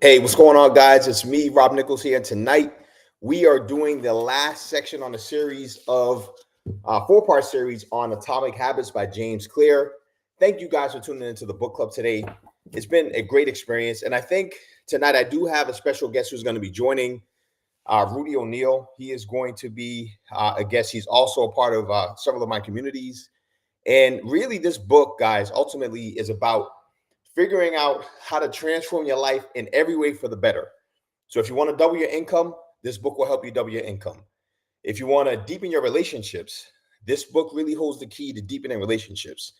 Hey, what's going on, guys? It's me, Rob Nichols here. And tonight we are doing the last section on a series of four-part series on Atomic Habits by James Clear. Thank you guys for tuning into the book club today. It's been a great experience. And I think tonight I do have a special guest who's going to be joining Rudy O'Neill. He is going to be a guest. He's also a part of several of my communities. And really, this book, guys, ultimately is about figuring out how to transform your life in every way for the better. So if you want to double your income, this book will help you double your income. If you want to deepen your relationships, this book really holds the key to deepening relationships.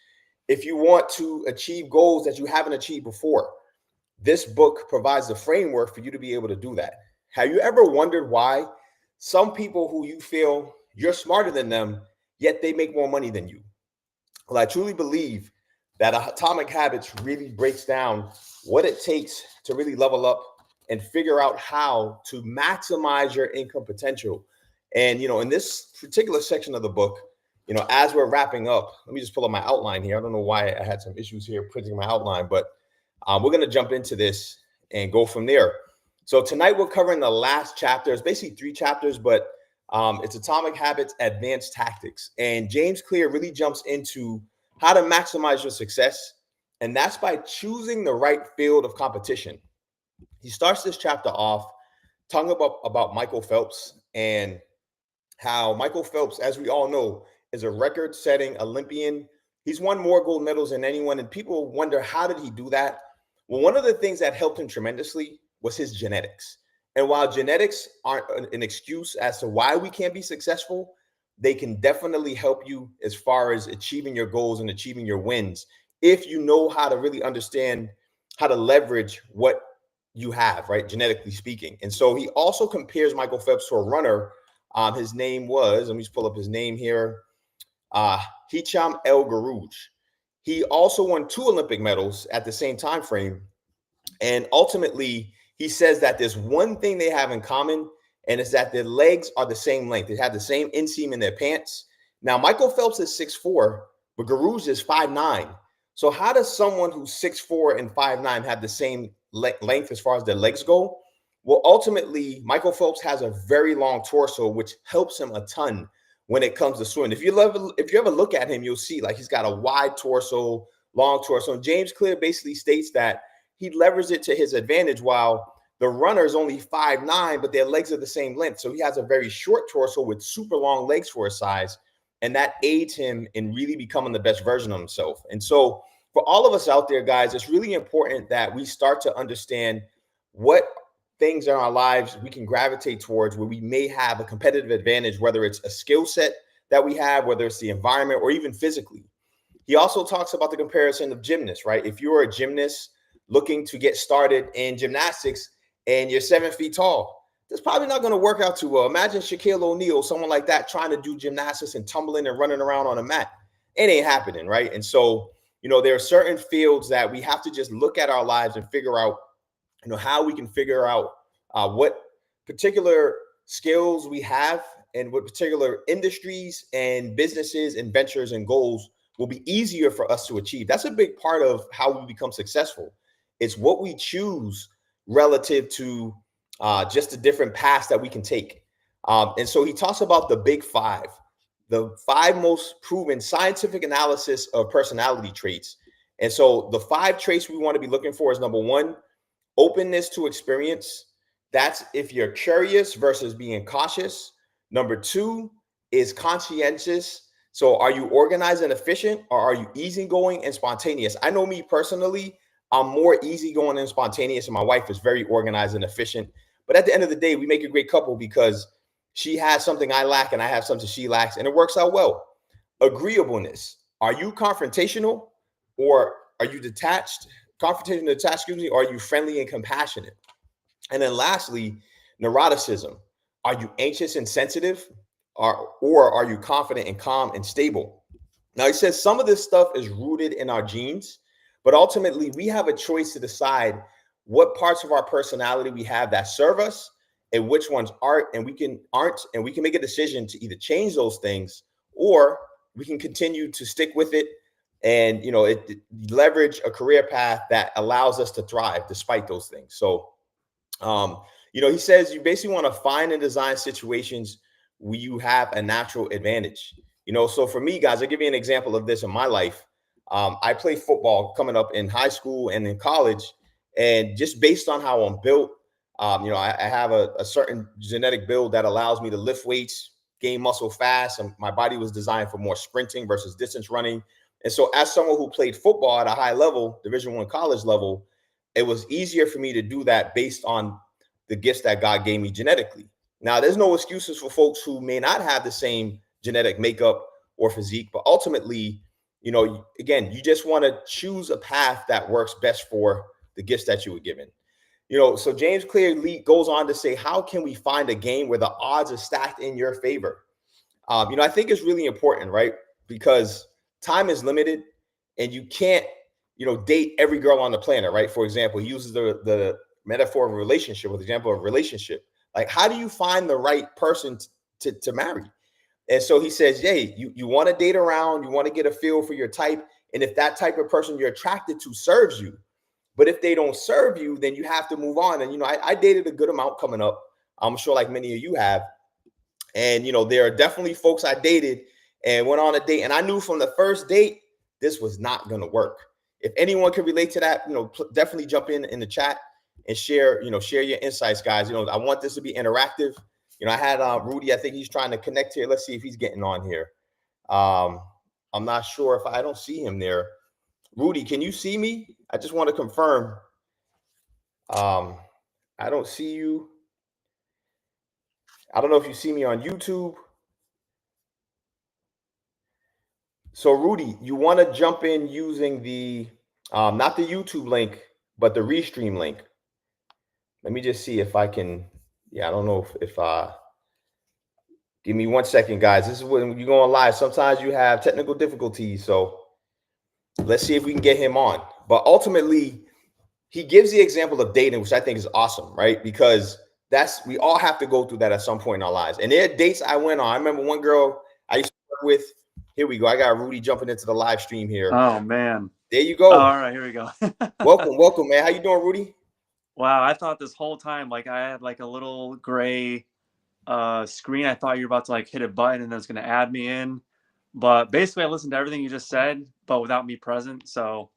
If you want to achieve goals that you haven't achieved before, this book provides the framework for you to be able to do that. Have you ever wondered why some people who you feel you're smarter than them, yet they make more money than you? Well, I truly believe that Atomic Habits really breaks down what it takes to really level up and figure out how to maximize your income potential. And, in this particular section of the book, as we're wrapping up, let me just pull up my outline here. I don't know why I had some issues here printing my outline, but we're going to jump into this and go from there. So tonight we're covering the last chapter. It's basically 3 chapters, but it's Atomic Habits, Advanced Tactics. And James Clear really jumps into how to maximize your success, and that's by choosing the right field of competition. He starts this chapter off talking about Michael Phelps and how Michael Phelps, as we all know, is a record-setting Olympian. He's won more gold medals than anyone, and people wonder, how did he do that? Well, one of the things that helped him tremendously was his genetics. And while genetics aren't an excuse as to why we can't be successful, they can definitely help you as far as achieving your goals and achieving your wins if you know how to really understand how to leverage what you have, right, genetically speaking. And so he also compares Michael Phelps to a runner. His name was, let me just pull up his name here, Hicham El Garouj. He also won 2 Olympic medals at the same time frame. And ultimately, he says that there's one thing they have in common, and it's that their legs are the same length. They have the same inseam in their pants. Now, Michael Phelps is 6'4", but Garouj is 5'9". So how does someone who's 6'4" and 5'9" have the same length as far as their legs go? Well, ultimately, Michael Phelps has a very long torso, which helps him a ton when it comes to swimming. If you ever look at him, you'll see like he's got a wide torso, long torso. And James Clear basically states that he leveraged it to his advantage, while the runner is only 5'9", but their legs are the same length. So he has a very short torso with super long legs for his size. And that aids him in really becoming the best version of himself. And so for all of us out there, guys, it's really important that we start to understand what things in our lives we can gravitate towards where we may have a competitive advantage, whether it's a skill set that we have, whether it's the environment, or even physically. He also talks about the comparison of gymnasts, right? If you're a gymnast looking to get started in gymnastics, and you're 7 feet tall, that's probably not going to work out too well. Imagine Shaquille O'Neal, someone like that, trying to do gymnastics and tumbling and running around on a mat. It ain't happening, right? And so, there are certain fields that we have to just look at our lives and figure out, how we can figure out what particular skills we have and what particular industries and businesses and ventures and goals will be easier for us to achieve. That's a big part of how we become successful. It's what we choose relative to just the different paths that we can take. And so he talks about the big 5, the 5 most proven scientific analysis of personality traits. And so the 5 traits we want to be looking for is, number 1, openness to experience. That's if you're curious versus being cautious. Number 2 is conscientious. So are you organized and efficient, or are you easygoing and spontaneous? I know me personally, I'm more easygoing and spontaneous, and my wife is very organized and efficient. But at the end of the day, we make a great couple because she has something I lack and I have something she lacks, and it works out well. Agreeableness. Are you confrontational, or are you detached? Confrontational, detached, excuse me, or are you friendly and compassionate? And then lastly, neuroticism. Are you anxious and sensitive, or are you confident and calm and stable? Now, he says some of this stuff is rooted in our genes, but ultimately, we have a choice to decide what parts of our personality we have that serve us and which ones aren't, and we can make a decision to either change those things, or we can continue to stick with it and leverage a career path that allows us to thrive despite those things. So He says you basically want to find and design situations where you have a natural advantage. So for me, guys, I'll give you an example of this in my life. I played football coming up in high school and in college, and just based on how I'm built, I have a certain genetic build that allows me to lift weights, gain muscle fast, and my body was designed for more sprinting versus distance running. And so, as someone who played football at a high level, Division I college level, it was easier for me to do that based on the gifts that God gave me genetically. Now, there's no excuses for folks who may not have the same genetic makeup or physique, but ultimately, again, you just want to choose a path that works best for the gifts that you were given. So James Clear goes on to say, how can we find a game where the odds are stacked in your favor? I think it's really important, right? Because time is limited and you can't, date every girl on the planet, right? For example, he uses the metaphor of a relationship with the example of a relationship. Like, how do you find the right person to marry? And so he says, hey, you want to date around, you want to get a feel for your type. And if that type of person you're attracted to serves you, but if they don't serve you, then you have to move on. And, I dated a good amount coming up. I'm sure like many of you have. And, there are definitely folks I dated and went on a date. And I knew from the first date, this was not going to work. If anyone can relate to that, definitely jump in the chat and share your insights, guys. I want this to be interactive. I had Rudy, I think he's trying to connect here. Let's see if he's getting on here. I'm not sure if I don't see him there. Rudy, can you see me? I just want to confirm. I don't see you. I don't know if you see me on YouTube. So Rudy, you want to jump in using the, not the YouTube link, but the Restream link. Let me just see if I can. Yeah, I don't know if give me 1 second, guys. This is when you go on live. Sometimes you have technical difficulties. So let's see if we can get him on. But ultimately, he gives the example of dating, which I think is awesome, right? Because we all have to go through that at some point in our lives. And there are dates I went on. I remember one girl I used to work with. Here we go. I got Rudy jumping into the live stream here. Oh, man. There you go. All right, here we go. Welcome, man. How you doing, Rudy? Wow, I thought this whole time, like, I had like a little gray screen. I thought you were about to like hit a button and then it's going to add me in. But basically, I listened to everything you just said, but without me present. So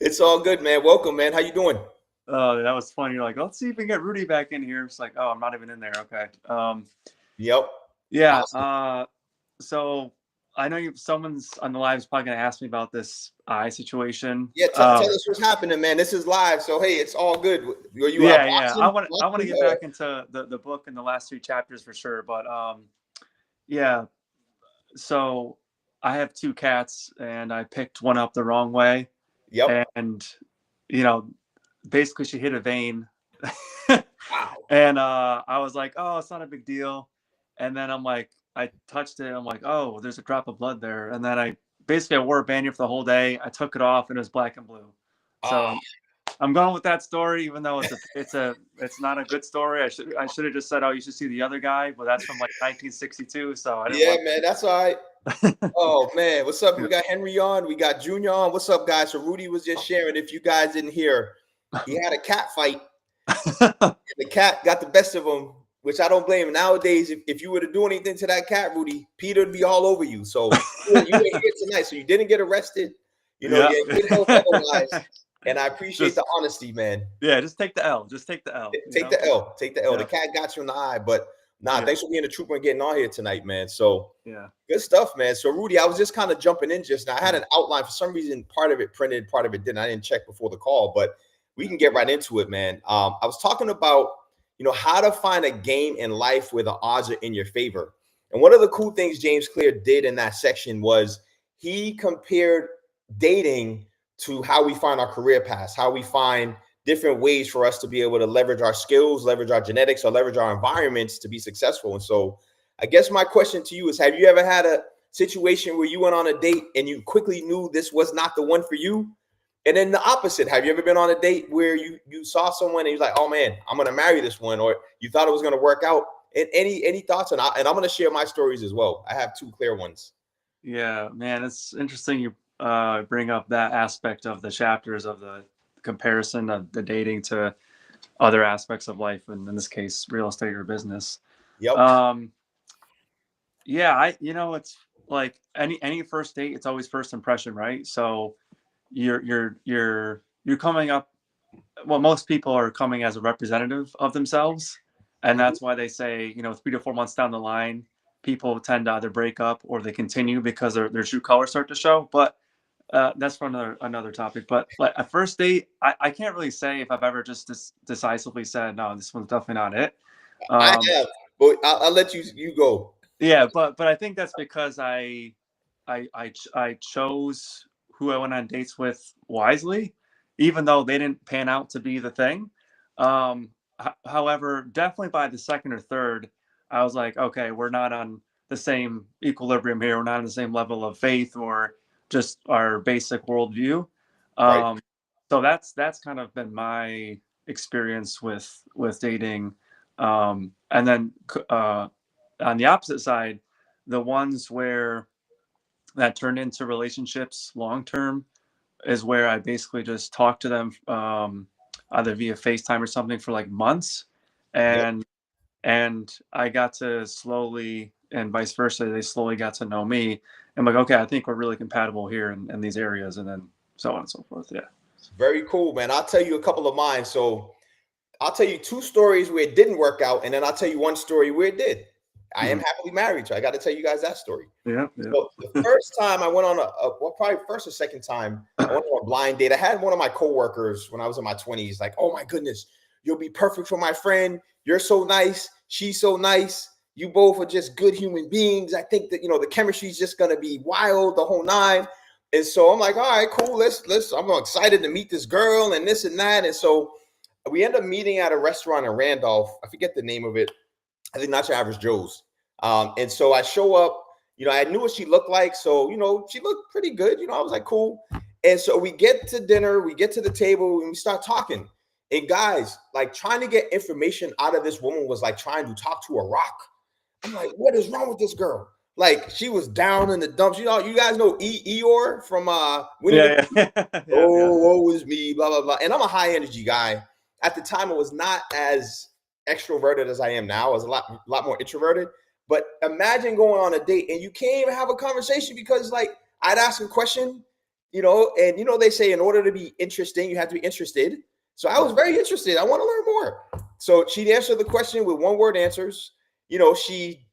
it's all good, man. Welcome, man. How you doing? Oh, that was funny. You're like, let's see if we can get Rudy back in here. It's like, oh, I'm not even in there. Okay. Yep. Yeah. Awesome. So I know someone's on the live is probably going to ask me about this eye situation. Yeah, tell us what's happening, man. This is live, so hey, it's all good. Yeah. I want to get back into the book in the last 3 chapters for sure. But yeah. So I have 2 cats, and I picked one up the wrong way. Yep. And basically she hit a vein. Wow. And I was like, oh, it's not a big deal. And then I'm like, I touched it. I'm like, oh, there's a drop of blood there. And then I wore a band-aid for the whole day. I took it off and it was black and blue. So I'm going with that story, even though it's not a good story. I should have just said, oh, you should see the other guy, but that's from like 1962. So I didn't man, that's all right. Oh man, what's up? We got Henry on, we got Junior on. What's up, guys? So Rudy was just sharing. If you guys didn't hear, he had a cat fight. And the cat got the best of him, which I don't blame him. Nowadays, if you were to do anything to that cat, Rudy, Peter would be all over you. So you were here tonight, so you didn't get arrested. You're in good health otherwise. And I appreciate the honesty, man. Yeah, just take the L. Just take the L. Take the L. Take the L. Yeah. The cat got you in the eye, but thanks for being a trooper and getting on here tonight, man. So good stuff, man. So Rudy, I was just kind of jumping in just now. I had an outline. For some reason, part of it printed, part of it didn't. I didn't check before the call, but we can get right into it, man. I was talking about, how to find a game in life where the odds are in your favor. And one of the cool things James Clear did in that section was he compared dating to how we find our career paths, how we find different ways for us to be able to leverage our skills, leverage our genetics, or leverage our environments to be successful. And so I guess my question to you is, have you ever had a situation where you went on a date and you quickly knew this was not the one for you? And then the opposite, have you ever been on a date where you saw someone and you're like, oh man, I'm going to marry this one, or you thought it was going to work out? And any thoughts? And I'm going to share my stories as well. I have 2 clear ones. Yeah, man, it's interesting you bring up that aspect of the chapters of the comparison of the dating to other aspects of life, and in this case, real estate or business. Yep. Yeah, it's like any first date, it's always first impression, right? So you're coming up. Well, most people are coming as a representative of themselves, and that's why they say 3 to 4 months down the line, people tend to either break up or they continue because their true colors start to show. But that's for another topic. But like a first date, I can't really say if I've ever just decisively said no, this one's definitely not it. I have, but I'll let you go. Yeah, but I think that's because I chose who I went on dates with wisely, even though they didn't pan out to be the thing. However, definitely by the second or third, I was like, okay, we're not on the same equilibrium here. We're not on the same level of faith or just our basic worldview. Right. So that's kind of been my experience with dating. And then on the opposite side, the ones where that turned into relationships long term is where I basically just talked to them either via FaceTime or something for like months, Yep. and I got to slowly, and vice versa, they slowly got to know me. I'm like, okay, I think we're really compatible here in these areas, and then so on and so forth. Yeah. Very cool, man. I'll tell you a couple of mine. So I'll tell you 2 stories where it didn't work out, and then I'll tell you 1 story where it did. I am happily married, so I got to tell you guys that story. Yeah. So the first time I went on well, probably first or second time, I went on a blind date. I had one of my coworkers when I was in my 20s, like, oh my goodness, you'll be perfect for my friend. You're so nice. She's so nice. You both are just good human beings. I think that, the chemistry is just going to be wild, the whole nine. And so I'm like, all right, cool. Let's, I'm excited to meet this girl and this and that. And so we end up meeting at a restaurant in Randolph. I forget the name of it. I think Not Your Average Joe's. And so I show up, I knew what she looked like. So, she looked pretty good. I was like, cool. And so we get to dinner, we get to the table, and we start talking. And guys, like trying to get information out of this woman was like trying to talk to a rock. I'm like, what is wrong with this girl? Like she was down in the dumps. You guys know Eeyore from Winnie the Pooh? Yeah. Oh, woe is me, blah, blah, blah. And I'm a high energy guy. At the time, I was not as extroverted as I am now. I was a lot more introverted. But imagine going on a date and you can't even have a conversation because like I'd ask a question, and they say in order to be interesting, you have to be interested. So I was very interested. I want to learn more. So she'd answer the question with 1-word answers. She,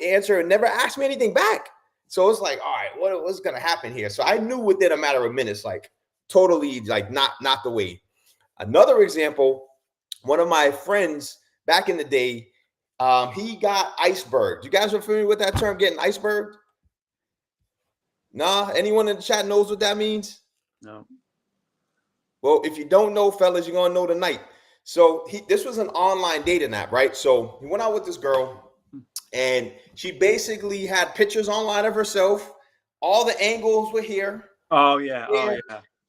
answer and never asked me anything back. So it's like, all right, what's going to happen here? So I knew within a matter of minutes, like totally like not the way. Another example, one of my friends back in the day, he got iceberg. You guys are familiar with that term, getting iceberg? Nah, anyone in the chat knows what that means? No. Well, if you don't know, fellas, you're going to know tonight. So this was an online dating app, right? So he went out with this girl and she basically had pictures online of herself. All the angles were here. Oh, yeah.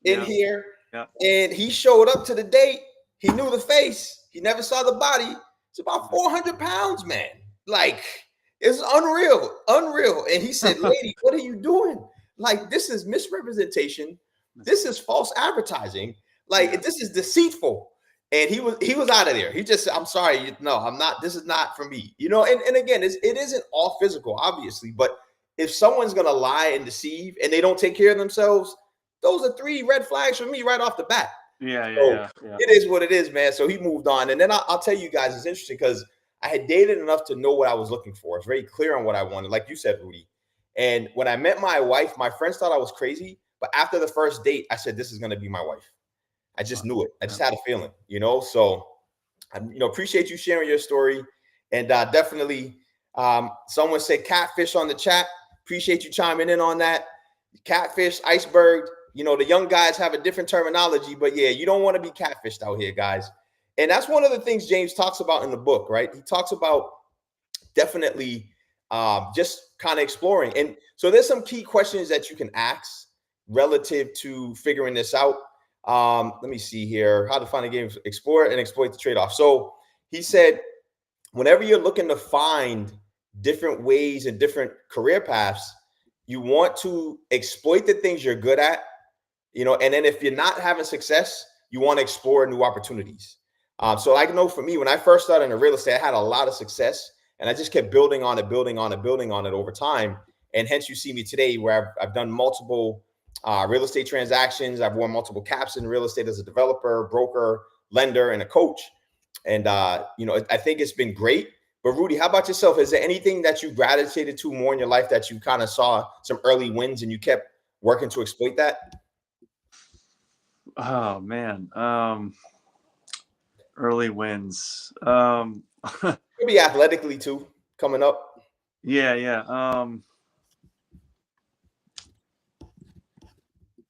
In here. Yeah. And he showed up to the date. He knew the face. He never saw the body. It's about 400 pounds, man. Like, it's unreal. And he said, lady, what are you doing? Like, this is misrepresentation. This is false advertising. Like, this is deceitful. And he was out of there. He just said, I'm sorry. No, I'm not. This is not for me. And again, it isn't all physical, obviously. But if someone's going to lie and deceive and they don't take care of themselves, those are 3 red flags for me right off the bat. Yeah. It is what it is, man. So he moved on. And then I'll tell you guys, it's interesting because I had dated enough to know what I was looking for. I was very clear on what I wanted, like you said, Rudy. And when I met my wife, my friends thought I was crazy. But after the first date, I said, this is going to be my wife. I just knew it. I just had a feeling, So I appreciate you sharing your story. And definitely someone said catfish on the chat. Appreciate you chiming in on that. Catfish, iceberg. The young guys have a different terminology, but yeah, you don't want to be catfished out here, guys. And that's one of the things James talks about in the book, right? He talks about definitely just kind of exploring. And so there's some key questions that you can ask relative to figuring this out. Let me see here. How to find a game, explore and exploit the trade-off. So he said, whenever you're looking to find different ways and different career paths, you want to exploit the things you're good at, and then if you're not having success, you want to explore new opportunities. So I know for me, when I first started in real estate, I had a lot of success, and I just kept building on it, building on it, building on it over time. And hence you see me today where I've done multiple real estate transactions. I've worn multiple caps in real estate as a developer, broker, lender, and a coach. And, I think it's been great. But Rudy, how about yourself? Is there anything that you gravitated to more in your life that you kind of saw some early wins and you kept working to exploit that? Oh man. Early wins. Could be athletically too, coming up. Yeah.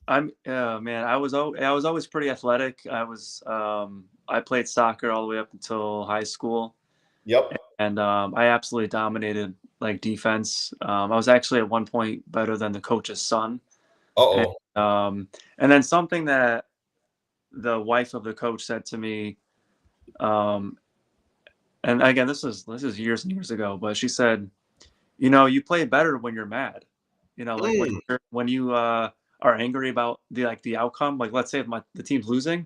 Man, I was always pretty athletic. I played soccer all the way up until high school, Yep. and I absolutely dominated like defense. I was actually at one point better than the coach's son. And, Uh-oh. and then something that the wife of the coach said to me, um, and again, this is years and years ago, but she said, you play better when you're mad. Like Mm, when you are angry about the outcome. Like let's say if the team's losing,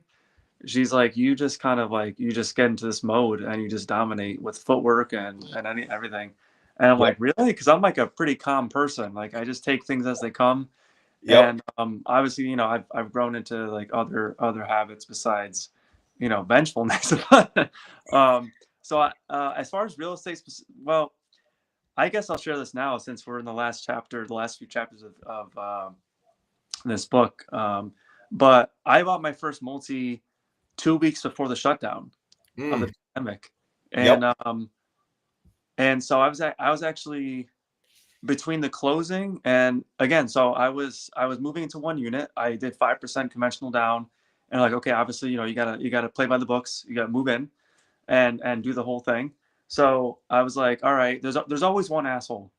she's like, you just kind of like you just get into this mode and you just dominate with footwork and everything. And I'm yep. like, really? Because I'm like a pretty calm person. Like I just take things as they come. Yep. And obviously, I've grown into like other habits besides, vengefulness. um, as far as real estate, well, I guess I'll share this now since we're in the last few chapters of this book. But I bought my first multi 2 weeks before the shutdown of Mm, the pandemic, yep. and so I was actually between the closing and again, so I was moving into one unit. I did 5% conventional down, and like okay, obviously you gotta play by the books. You gotta move in and do the whole thing. So I was like, all right, there's always one asshole.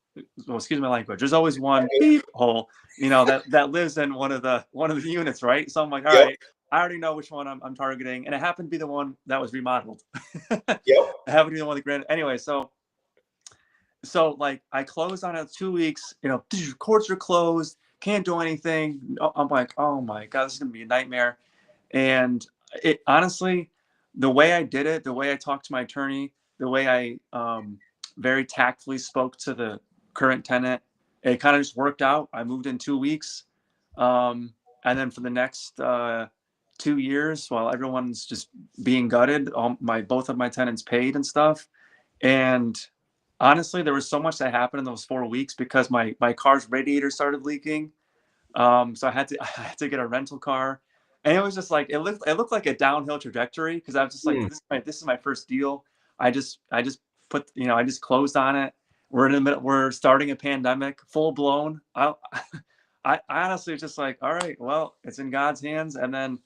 Well, excuse my language. There's always one beep hole, that lives in one of the units, right? So I'm like, all Yep. right, I already know which one I'm targeting, and it happened to be the one that was remodeled. It Yep. happened to be the one that granted. Anyway, so like I closed on it 2 weeks. Courts are closed, can't do anything. I'm like, oh my god, this is gonna be a nightmare. And it honestly, the way I did it, the way I talked to my attorney, the way I very tactfully spoke to the current tenant, it kind of just worked out. I moved in 2 weeks, and then for the next 2 years, while everyone's just being gutted, both of my tenants paid and stuff. And honestly, there was so much that happened in those 4 weeks because my car's radiator started leaking. So I had to get a rental car, and it was just like it looked like a downhill trajectory because I was just like Mm, this is my first deal. I just I just closed on it. We're in the middle. We're starting a pandemic, full blown. I honestly just like, all right, well, it's in God's hands. And then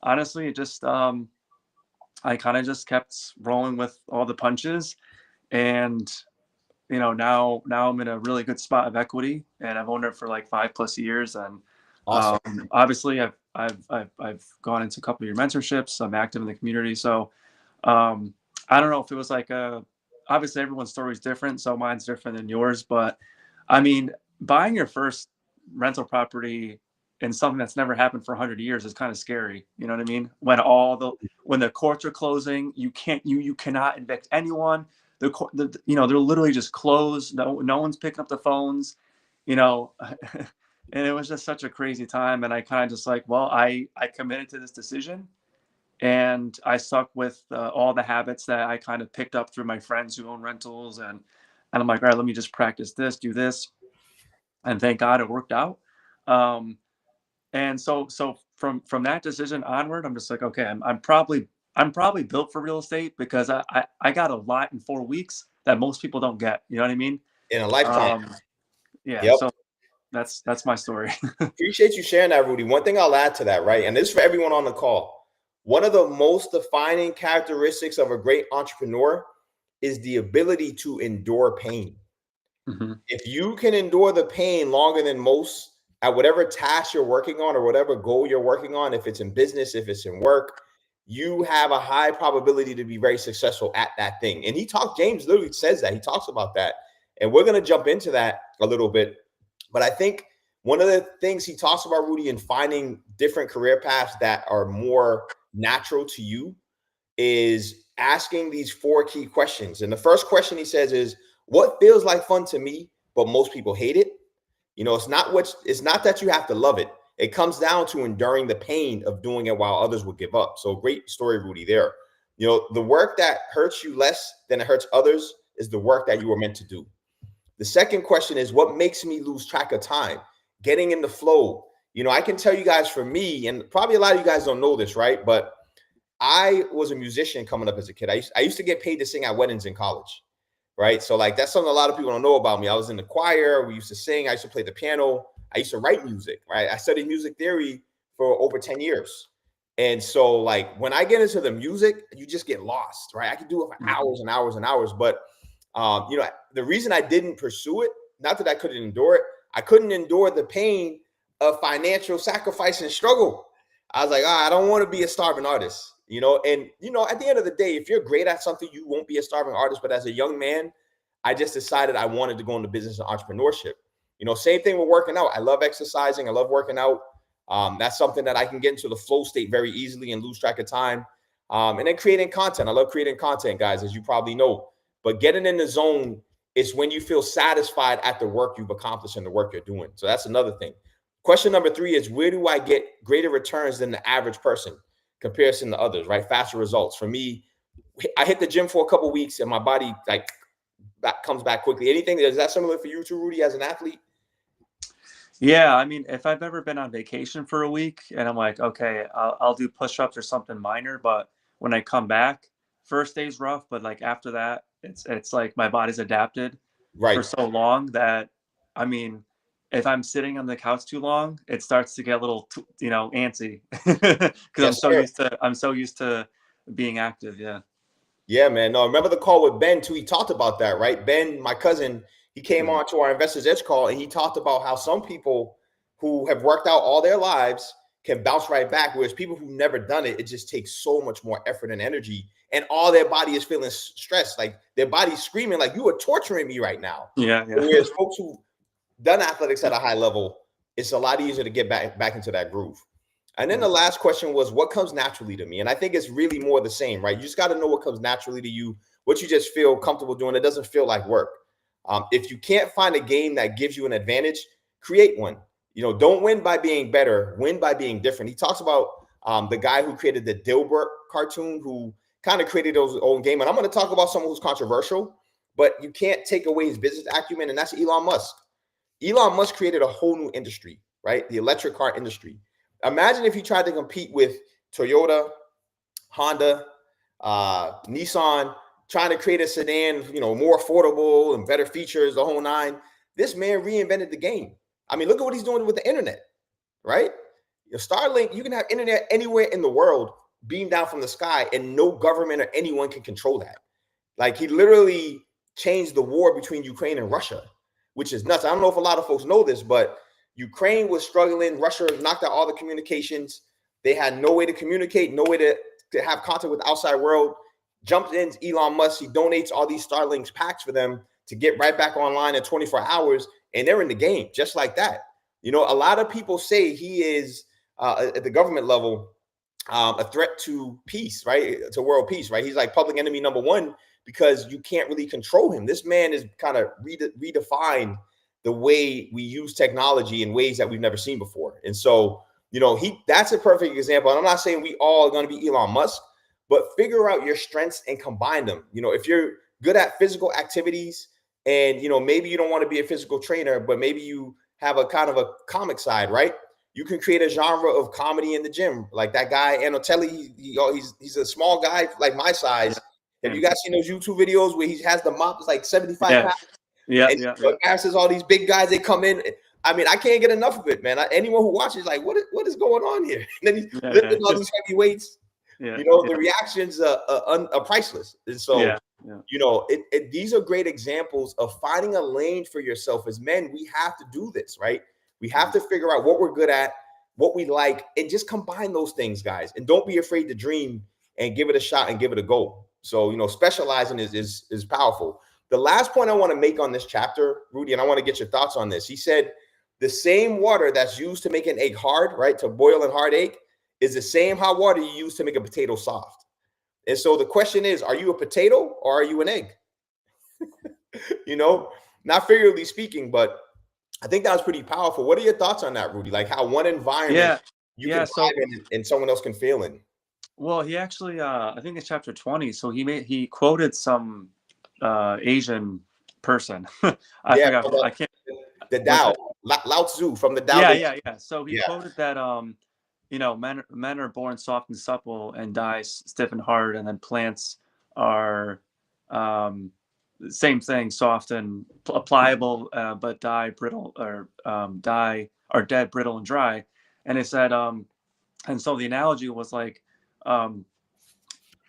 honestly, it just I kind of just kept rolling with all the punches, and now I'm in a really good spot of equity, and I've owned it for like 5+ years. And awesome. obviously I've gone into a couple of your mentorships. I'm active in the community, so I don't know if it was like obviously everyone's story is different, so mine's different than yours. But I mean, buying your first rental property in something that's never happened for 100 years is kind of scary. You know what I mean? When the courts are closing, you cannot evict anyone. They're literally just closed. No one's picking up the phones. you know and it was just such a crazy time, and I kind of just like, well, I committed to this decision, and I stuck with all the habits that I kind of picked up through my friends who own rentals. And I'm like, all right, let me just practice this, do this, and thank God it worked out. um and so from that decision onward, I'm just like, okay, I'm probably built for real estate because I got a lot in 4 weeks that most people don't get. You know what I mean? In a lifetime. um yeah, Yep. so that's my story. Appreciate you sharing that, Rudy. One thing I'll add to that, right? And this is for everyone on the call. One of the most defining characteristics of a great entrepreneur is the ability to endure pain. Hmm. If you can endure the pain longer than most at whatever task you're working on or whatever goal you're working on, if it's in business, if it's in work, you have a high probability to be very successful at that thing. And James literally says that. He talks about that. And we're going to jump into that a little bit. But I think one of the things he talks about, Rudy, in finding different career paths that are more natural to you is asking these 4 key questions. And the first question he says is, what feels like fun to me, but most people hate it? It's not that you have to love it. It comes down to enduring the pain of doing it while others will give up. So great story, Rudy, there. The work that hurts you less than it hurts others is the work that you were meant to do. The second question is, what makes me lose track of time? Getting in the flow. I can tell you guys, for me, and probably a lot of you guys don't know this, right? But I was a musician coming up as a kid. I used to get paid to sing at weddings in college, right? So like, that's something a lot of people don't know about me. I was in the choir. We used to sing. I used to play the piano. I used to write music, right? I studied music theory for over 10 years. And so like, when I get into the music, you just get lost, right? I could do it for hours and hours and hours. But, the reason I didn't pursue it, not that I couldn't endure it, I couldn't endure the pain of financial sacrifice and struggle. I was like, I don't want to be a starving artist. And at the end of the day, if you're great at something, you won't be a starving artist. But as a young man, I just decided I wanted to go into business and entrepreneurship. Same thing with working out. I love exercising. I love working out. That's something that I can get into the flow state very easily and lose track of time. And then creating content. I love creating content, guys, as you probably know. But getting in the zone is when you feel satisfied at the work you've accomplished and the work you're doing. So that's another thing. Question number 3 is, where do I get greater returns than the average person? Comparison to others, right? Faster results. For me, I hit the gym for a couple of weeks and my body comes back quickly. Is that similar for you too, Rudy, as an athlete? Yeah, I mean, if I've ever been on vacation for a week and I'm like, okay, I'll do push-ups or something minor, but when I come back, first day's rough, but like after that, it's like my body's adapted for so long that, I mean, if I'm sitting on the couch too long, it starts to get a little, antsy because I'm so used to being active. Yeah. Yeah, man. No, remember the call with Ben too? He talked about that, right? Ben, my cousin, he came on to our Investors Edge call and he talked about how some people who have worked out all their lives can bounce right back, whereas people who've never done it, it just takes so much more effort and energy, and all their body is feeling stressed, like their body's screaming, like, you are torturing me right now. Yeah. Whereas folks who done athletics at a high level, it's a lot easier to get back into that groove. And then the last question was, what comes naturally to me? And I think it's really more the same, right? You just got to know what comes naturally to you, what you just feel comfortable doing. It doesn't feel like work. If you can't find a game that gives you an advantage, create one. Don't win by being better, win by being different. He talks about the guy who created the Dilbert cartoon, who kind of created his own game. And I'm going to talk about someone who's controversial, but you can't take away his business acumen, and that's Elon Musk. Elon Musk created a whole new industry, right? The electric car industry. Imagine if he tried to compete with Toyota, Honda, Nissan, trying to create a sedan, more affordable and better features, the whole nine. This man reinvented the game. I mean, look at what he's doing with the internet, right? Starlink, you can have internet anywhere in the world beam down from the sky, and no government or anyone can control that. Like, he literally changed the war between Ukraine and Russia, which is nuts. I don't know if a lot of folks know this, but Ukraine was struggling. Russia knocked out all the communications. They had no way to communicate, no way to have contact with the outside world. Jumped in Elon Musk. He donates all these Starlinks packs for them to get right back online in 24 hours, and they're in the game just like that. A lot of people say he is, at the government level, a threat to peace, right? To world peace, right? He's like public enemy number 1 because you can't really control him. This man is kind of redefined the way we use technology in ways that we've never seen before. And so, that's a perfect example. And I'm not saying we all are going to be Elon Musk, but figure out your strengths and combine them. If you're good at physical activities and, maybe you don't want to be a physical trainer, but maybe you have a kind of a comic side, right? You can create a genre of comedy in the gym. Like that guy, Anatoly, he's a small guy, like my size. Yeah. Have you guys seen those YouTube videos where he has the mop, it's like 75 pounds? Yeah. Passes all these big guys, they come in. I mean, I can't get enough of it, man. Anyone who watches, like, what is going on here? And then he's lifting all these heavy weights. The reactions are priceless. And so, these are great examples of finding a lane for yourself. As men, we have to do this, right? We have to figure out what we're good at, what we like, and just combine those things, guys. And don't be afraid to dream and give it a shot and give it a go. So, specializing is powerful. The last point I want to make on this chapter, Rudy, and I want to get your thoughts on this. He said, the same water that's used to make an egg hard, right, to boil a hard egg, is the same hot water you use to make a potato soft. And so the question is, are you a potato or are you an egg? You know, not figuratively speaking, but I think that was pretty powerful. What are your thoughts on that, Rudy? Like how one environment Yeah. you can Yeah. So, thrive in and someone else can fail in. well, he actually, I think it's chapter 20. So he quoted some Asian person. I Yeah, forgot. from I can't. the What's Tao, that? Lao Tzu from the Tao Yeah, Te yeah, Ching. yeah. So he Yeah, quoted that, men are born soft and supple and die stiff and hard, and then plants are, um, same thing, soft and pliable, but die brittle, or die are dead, brittle and dry. And it said, and so the analogy was like, um,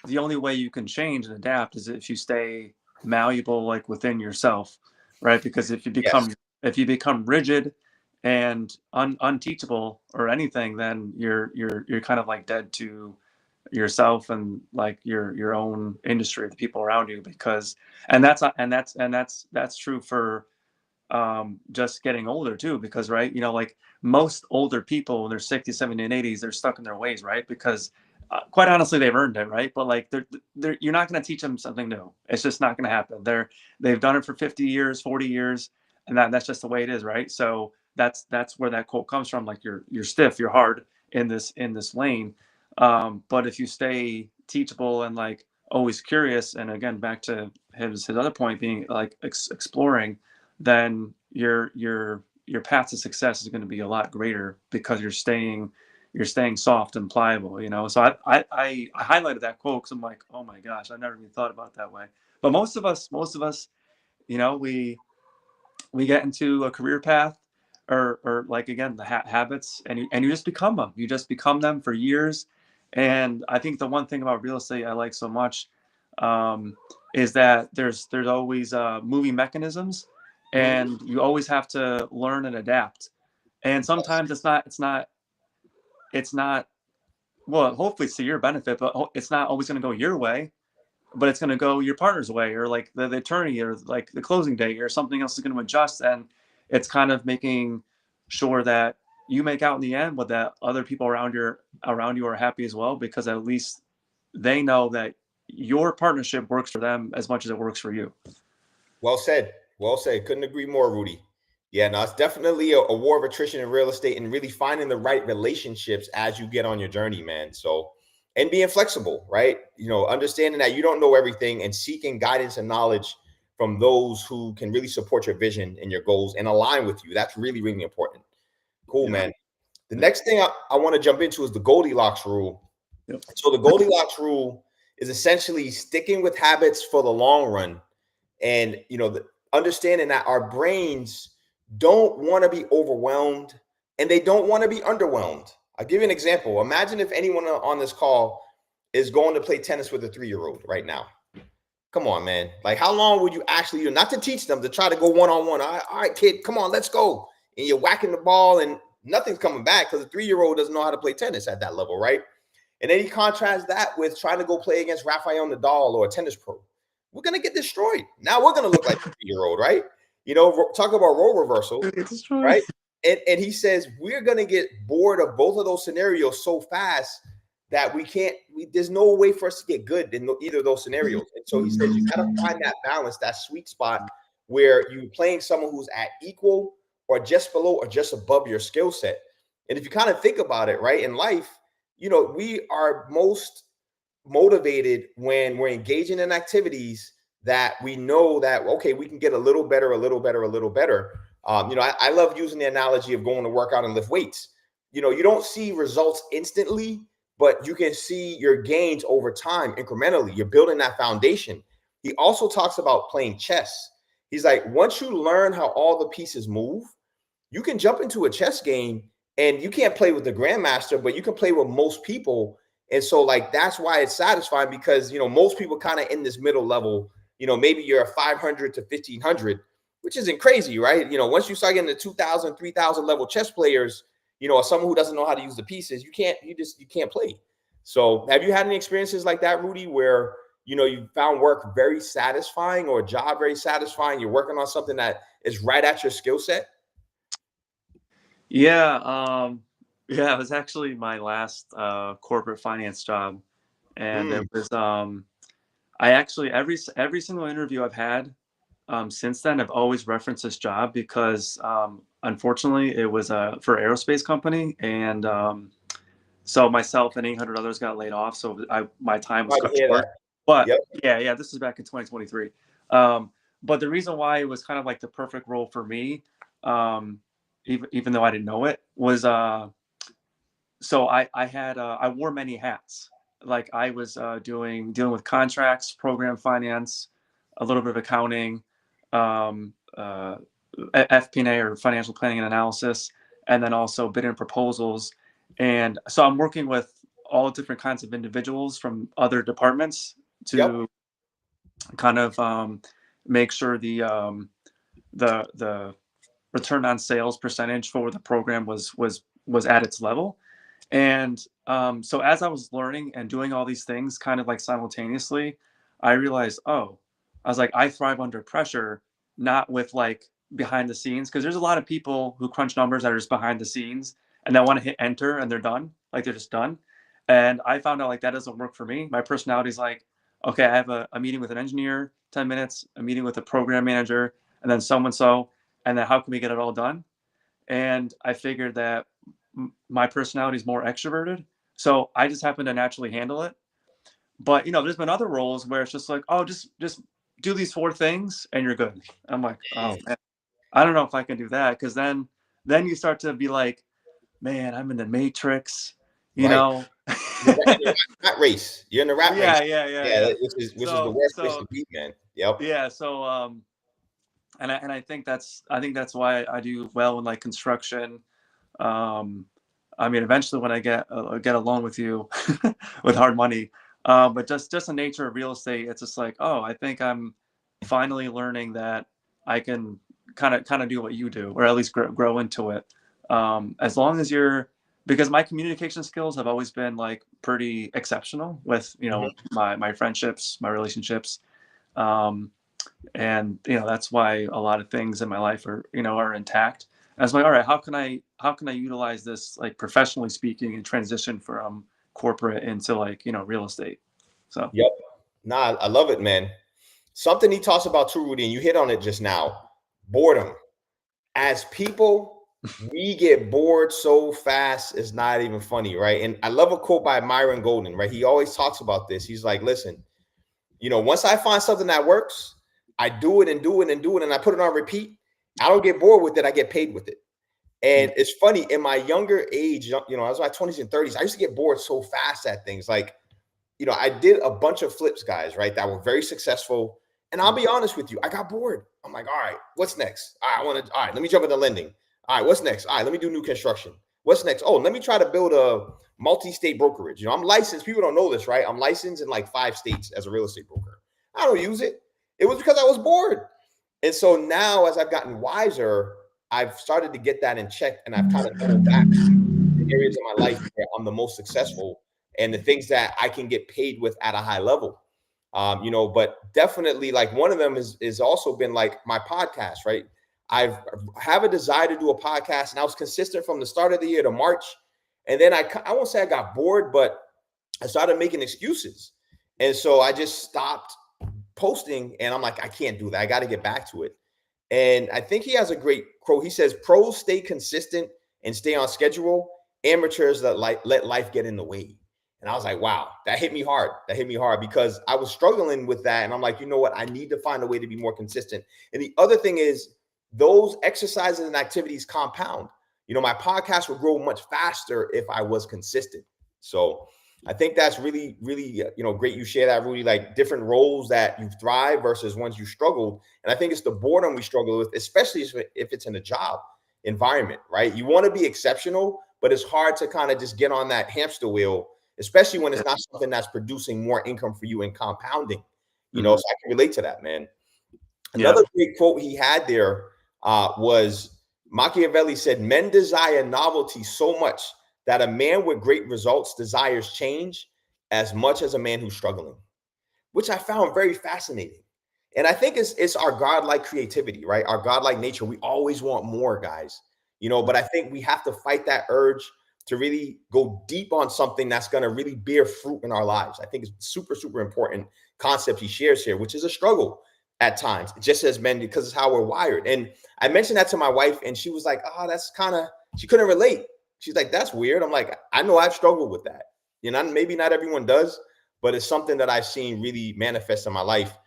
the only way you can change and adapt is if you stay malleable, like within yourself, right? Because yes. if you become rigid and unteachable or anything, then you're kind of like dead to yourself and like your own industry, the people around you. Because that's true for, just getting older too. Because, right, like most older people in their 60s, 70s, and 80s, they're stuck in their ways, right? Because, quite honestly, they've earned it, right? But like you're not going to teach them something new. It's just not going to happen. They've done it for 50 years, 40 years, and that's just the way it is, right? So that's where that quote comes from. Like you're stiff, you're hard in this lane. But if you stay teachable and like always curious, and again back to his other point being like exploring, then your path to success is going to be a lot greater because you're staying soft and pliable. So I highlighted that quote because I'm like, oh my gosh, I never even thought about it that way. But most of us, we get into a career path, or like, again, the habits, and you just become them. You just become them for years. And I think the one thing about real estate I like so much, um, is that there's always moving mechanisms, Mhm. and you always have to learn and adapt. And sometimes it's not, well, hopefully it's to your benefit, but it's not always going to go your way, but it's going to go your partner's way, or like the attorney, or like the closing date, or something else is going to adjust. And it's kind of making sure that you make out in the end, but that other people around you are happy as well, because at least they know that your partnership works for them as much as it works for you. Well said. Well said. Couldn't agree more, Rudy. Yeah, no, it's definitely a war of attrition in real estate and really finding the right relationships as you get on your journey, man. So, and being flexible, right? Understanding that you don't know everything and seeking guidance and knowledge from those who can really support your vision and your goals and align with you. That's really, really important. Cool, Yeah. man. The next thing I want to jump into is the Goldilocks rule. Yep. So, the Goldilocks rule is essentially sticking with habits for the long run, and understanding that our brains don't want to be overwhelmed and they don't want to be underwhelmed. I'll give you an example. Imagine if anyone on this call is going to play tennis with a 3-year-old right now. Come on, man. Like, how long would you actually, not to teach them, to try to go one-on-one? All right, kid, come on, let's go. And you're whacking the ball and nothing's coming back because a 3-year-old doesn't know how to play tennis at that level, right? And then he contrasts that with trying to go play against Rafael Nadal or a tennis pro. We're going to get destroyed. Now we're going to look like a 3-year-old, right? Talk about role reversal, It's destroyed. right? And he says we're going to get bored of both of those scenarios so fast that there's no way for us to get good in either of those scenarios. And so he says you got to find that balance, that sweet spot where you're playing someone who's at equal or just below or just above your skill set. And if you kind of think about it, right, in life, we are most motivated when we're engaging in activities that we know that, okay, we can get a little better, a little better, a little better. I love using the analogy of going to work out and lift weights. You don't see results instantly, but you can see your gains over time incrementally. You're building that foundation. He also talks about playing chess. He's like, once you learn how all the pieces move, you can jump into a chess game and you can't play with the grandmaster, but you can play with most people. And so, like, that's why it's satisfying, because most people kind of in this middle level. Maybe you're a 500 to 1500, which isn't crazy, right? Once you start getting the 2000, 3000 level chess players, or someone who doesn't know how to use the pieces, you can't play. So have you had any experiences like that, Rudy, where you found work very satisfying or a job very satisfying? You're working on something that is right at your skill set? Yeah, it was actually my last corporate finance job, and it was I actually every single interview I've had since then, I've always referenced this job because unfortunately it was for an aerospace company, and so myself and 800 others got laid off. So my time was Glad to cut hear short. that. But Yep. yeah, this is back in 2023. But the reason why it was kind of like the perfect role for me, even though I didn't know it, was so I wore many hats. Like I was dealing with contracts, program finance, a little bit of accounting, um, uh, FP&A or financial planning and analysis, and then also bidding proposals. And so I'm working with all different kinds of individuals from other departments Yep. to kind of make sure the return on sales percentage for the program was at its level. And so as I was learning and doing all these things kind of like simultaneously, I realized, oh, I was like, I thrive under pressure, not with like behind the scenes. Cause there's a lot of people who crunch numbers that are just behind the scenes and they want to hit enter and they're done. Like they're just done. And I found out like that doesn't work for me. My personality is like, okay, I have a meeting with an engineer, 10 minutes, a meeting with a program manager, and then so and so. And then how can we get it all done? And I figured that my personality is more extroverted, so I just happen to naturally handle it. But there's been other roles where it's just like, oh, just do these 4 things and you're good. I'm like, oh man, I don't know if I can do that, because then you start to be like, man, I'm in the matrix, you Right. know. You're in the rat race. You're in the rat race. Yeah. Which is the worst place to be, man. Yep. Yeah, so and I think that's why I do well in like construction. Um, I mean, eventually when I get a loan with you with hard money, but just the nature of real estate, it's just like, oh, I think I'm finally learning that I can kind of do what you do, or at least grow into it. As long as because my communication skills have always been like pretty exceptional with my friendships, my relationships. Um, and that's why a lot of things in my life are intact. And I was like, all right, how can I utilize this, like professionally speaking, and transition from corporate into like real estate. So Yep. Nah, I love it, man. Something he talks about too, Rudy, and you hit on it just now. Boredom. As people, we get bored so fast, it's not even funny, right? And I love a quote by Myron Golden, right? He always talks about this. He's like, listen, once I find something that works, I do it and do it and do it, and I put it on repeat. I don't get bored with it. I get paid with it. And it's funny, in my younger age, I was in my 20s and 30s, I used to get bored so fast at things. Like, I did a bunch of flips, guys, right, that were very successful. And I'll be honest with you, I got bored. I'm like, all right, what's next? All right, let me jump into lending. All right, what's next? All right, let me do new construction. What's next? Oh, let me try to build a multi-state brokerage. I'm licensed. People don't know this, right? I'm licensed in like 5 states as a real estate broker. I don't use it. It was because I was bored. And so now, as I've gotten wiser, I've started to get that in check, and I've kind of doubled back the areas of my life where I'm the most successful and the things that I can get paid with at a high level. But definitely, like, one of them is also been like my podcast, right? I have a desire to do a podcast, and I was consistent from the start of the year to March. And then I won't say I got bored, but I started making excuses. And so I just stopped posting, and I'm like, I can't do that. I got to get back to it. And I think he has a great quote. He says, pros stay consistent and stay on schedule. Amateurs let life get in the way. And I was like, wow, that hit me hard. That hit me hard because I was struggling with that. And I'm like, you know what? I need to find a way to be more consistent. And the other thing is, those exercises and activities compound. My podcast would grow much faster if I was consistent. So I think that's really, really, great. You share that, Rudy, like different roles that you thrive versus ones you struggled. And I think it's the boredom we struggle with, especially if it's in a job environment, right? You want to be exceptional, but it's hard to kind of just get on that hamster wheel, especially when it's not something that's producing more income for you and compounding. So I can relate to that, man. Another great quote he had there was Machiavelli said, men desire novelty so much that a man with great results desires change as much as a man who's struggling, which I found very fascinating. And I think it's our godlike creativity, right? Our godlike nature. We always want more, guys, but I think we have to fight that urge to really go deep on something that's going to really bear fruit in our lives. I think it's super, super important concept he shares here, which is a struggle at times, just as men, because it's how we're wired. And I mentioned that to my wife, and she was like, oh, that's kind of, she couldn't relate. She's like, that's weird. I'm like, I know I've struggled with that. You know, maybe not everyone does, but it's something that I've seen really manifest in my life.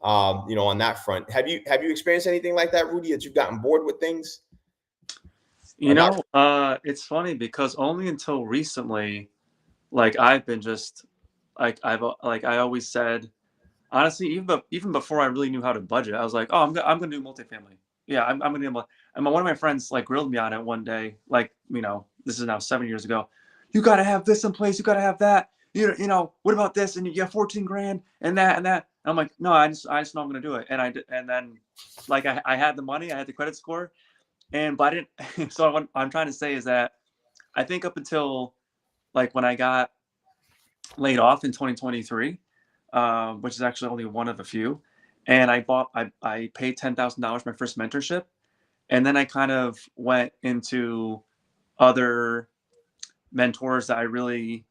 You know, on that front, have you experienced anything like that, Rudy? That you've gotten bored with things? You know, it's funny because only until recently, like I've been just like I always said, honestly, even before I really knew how to budget, I was like, oh, I'm gonna do multifamily. Yeah, I'm gonna do. And one of my friends like grilled me on it one day, like, you know, this is now 7 years ago. You got to have this in place. You got to have that. You know, what about this? And you get 14 grand and that and that. And I'm like, no, I just know I'm gonna do it. And I did, and then like I had the money, I had the credit score, but I didn't. So what I'm trying to say is that I think up until like when I got laid off in 2023, which is actually only one of a few, and I paid $10,000 my first mentorship, and then I kind of went into other mentors that I really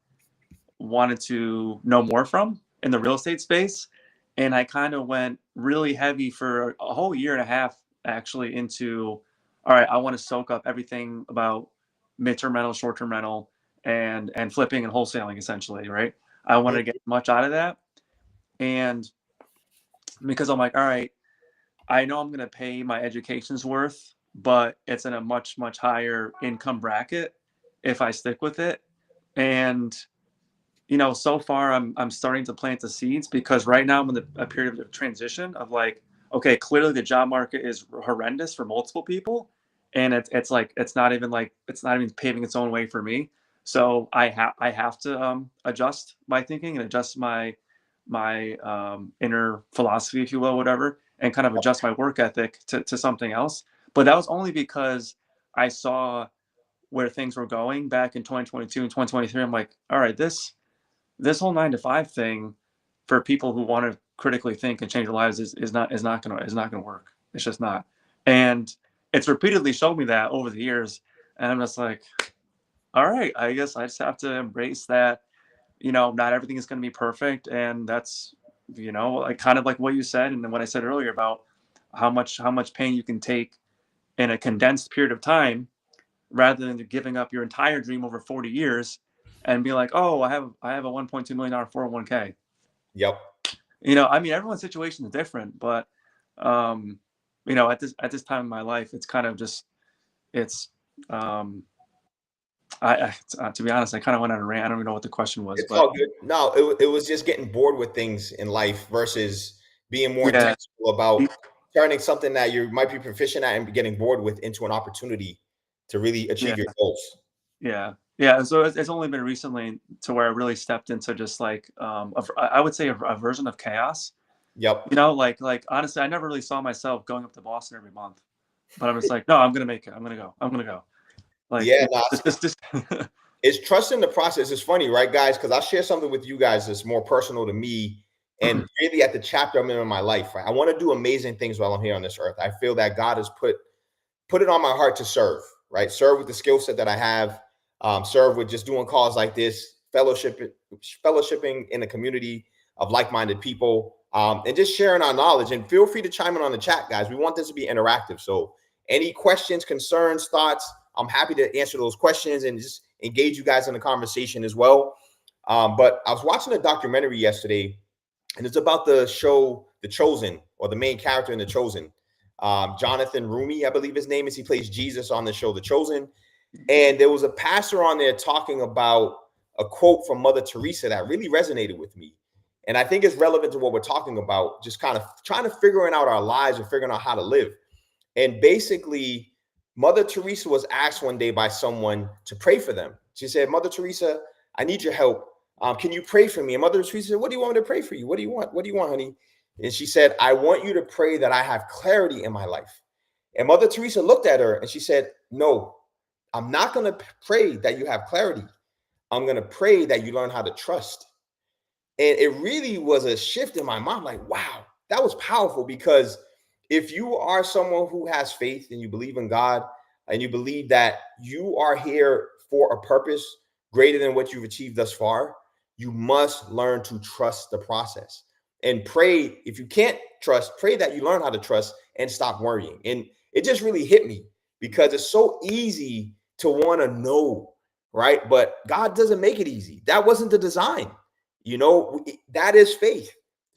wanted to know more from in the real estate space, and I kind of went really heavy for a whole year and a half actually into, all right, I want to soak up everything about midterm rental, short-term rental, and flipping and wholesaling essentially, right? I wanted to get much out of that. And because I'm like, all right, I know I'm going to pay my education's worth, but it's in a much, much higher income bracket if I stick with it. And, you know, so far I'm starting to plant the seeds because right now I'm in a period of transition of like, okay, clearly the job market is horrendous for multiple people. And it's like, it's not even paving its own way for me. So I have to adjust my thinking and adjust my inner philosophy, if you will, whatever, and kind of adjust my work ethic to something else. But that was only because I saw where things were going back in 2022 and 2023. I'm like, all right, this whole 9 to 5 thing for people who want to critically think and change their lives is not gonna work. It's just not. And it's repeatedly showed me that over the years. And I'm just like, all right, I guess I just have to embrace that, you know, not everything is going to be perfect. And that's, you know, like kind of like what you said. And then what I said earlier about how much pain you can take in a condensed period of time, rather than giving up your entire dream over 40 years and be like, oh, I have a $1.2 million 401k. Yep. You know, I mean, everyone's situation is different, but, you know, at this time in my life, it's kind of just, it's, to be honest, I kind of went on a rant. I don't even know what the question was, It's but all good. No, it was just getting bored with things in life versus being more yeah, intentional about turning something that you might be proficient at and getting bored with into an opportunity to really achieve yeah, your goals. yeah. So it's only been recently to where I really stepped into just like, I would say a version of chaos. Yep. You know, like honestly, I never really saw myself going up to Boston every month, but I'm just like, no, I'm gonna make it. I'm gonna go. Like, Yeah, no, this. it's trusting the process. It's funny, right, guys? Because I'll share something with you guys that's more personal to me and really at the chapter I'm in my life. Right? I want to do amazing things while I'm here on this earth. I feel that God has put it on my heart to serve, right? Serve with the skill set that I have, serve with just doing calls like this, fellowshipping in a community of like-minded people, and just sharing our knowledge. And feel free to chime in on the chat, guys. We want this to be interactive. So any questions, concerns, thoughts, I'm happy to answer those questions and just engage you guys in the conversation as well. But I was watching a documentary yesterday, and it's about the show The Chosen, or the main character in The Chosen. Jonathan Rumi, I believe his name is. He plays Jesus on the show The Chosen. And there was a pastor on there talking about a quote from Mother Teresa that really resonated with me. And I think it's relevant to what we're talking about, just kind of trying to figuring out our lives and figuring out how to live. And basically, Mother Teresa was asked one day by someone to pray for them. She said, Mother Teresa, I need your help. Can you pray for me? And Mother Teresa said, what do you want me to pray for you? What do you want? What do you want, honey? And she said, I want you to pray that I have clarity in my life. And Mother Teresa looked at her and she said, no, I'm not going to pray that you have clarity. I'm going to pray that you learn how to trust. And it really was a shift in my mind. Like, wow, that was powerful, because if you are someone who has faith and you believe in God and you believe that you are here for a purpose greater than what you've achieved thus far, you must learn to trust the process and pray. If you can't trust, pray that you learn how to trust and stop worrying. And it just really hit me because it's so easy to want to know, right? But God doesn't make it easy. That wasn't the design. That is faith.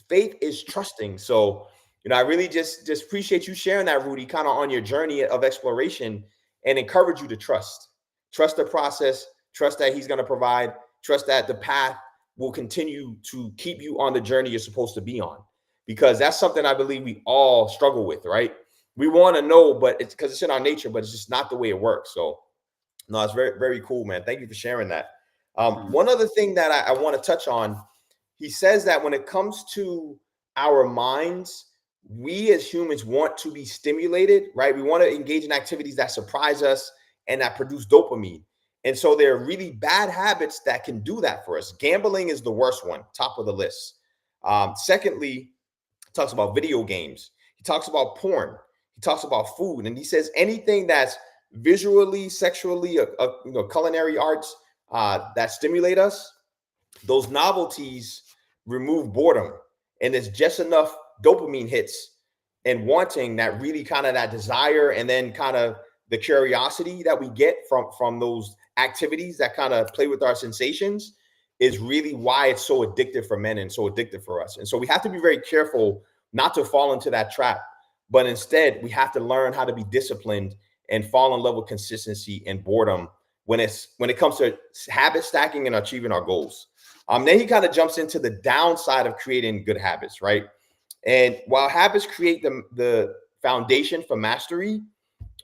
Faith is trusting. So, I really just appreciate you sharing that, Rudy, kind of on your journey of exploration, and encourage you to trust the process, trust that he's going to provide, trust that the path will continue to keep you on the journey you're supposed to be on, because that's something I believe we all struggle with, right? We want to know, but it's because it's in our nature, but it's just not the way it works. So no, it's very, very cool, man. Thank you for sharing that. One other thing that I want to touch on, he says that when it comes to our minds, we as humans want to be stimulated, right? We want to engage in activities that surprise us and that produce dopamine. And so there are really bad habits that can do that for us. Gambling is the worst one, top of the list. Secondly, he talks about video games. He talks about porn. He talks about food. And he says anything that's visually, sexually, culinary arts that stimulate us, those novelties remove boredom. And it's just enough dopamine hits and wanting that really kind of that desire, and then kind of the curiosity that we get from those activities that kind of play with our sensations is really why it's so addictive for men and so addictive for us. And so we have to be very careful not to fall into that trap, but instead we have to learn how to be disciplined and fall in love with consistency and boredom when it comes to habit stacking and achieving our goals. Then he kind of jumps into the downside of creating good habits, right? And while habits create the foundation for mastery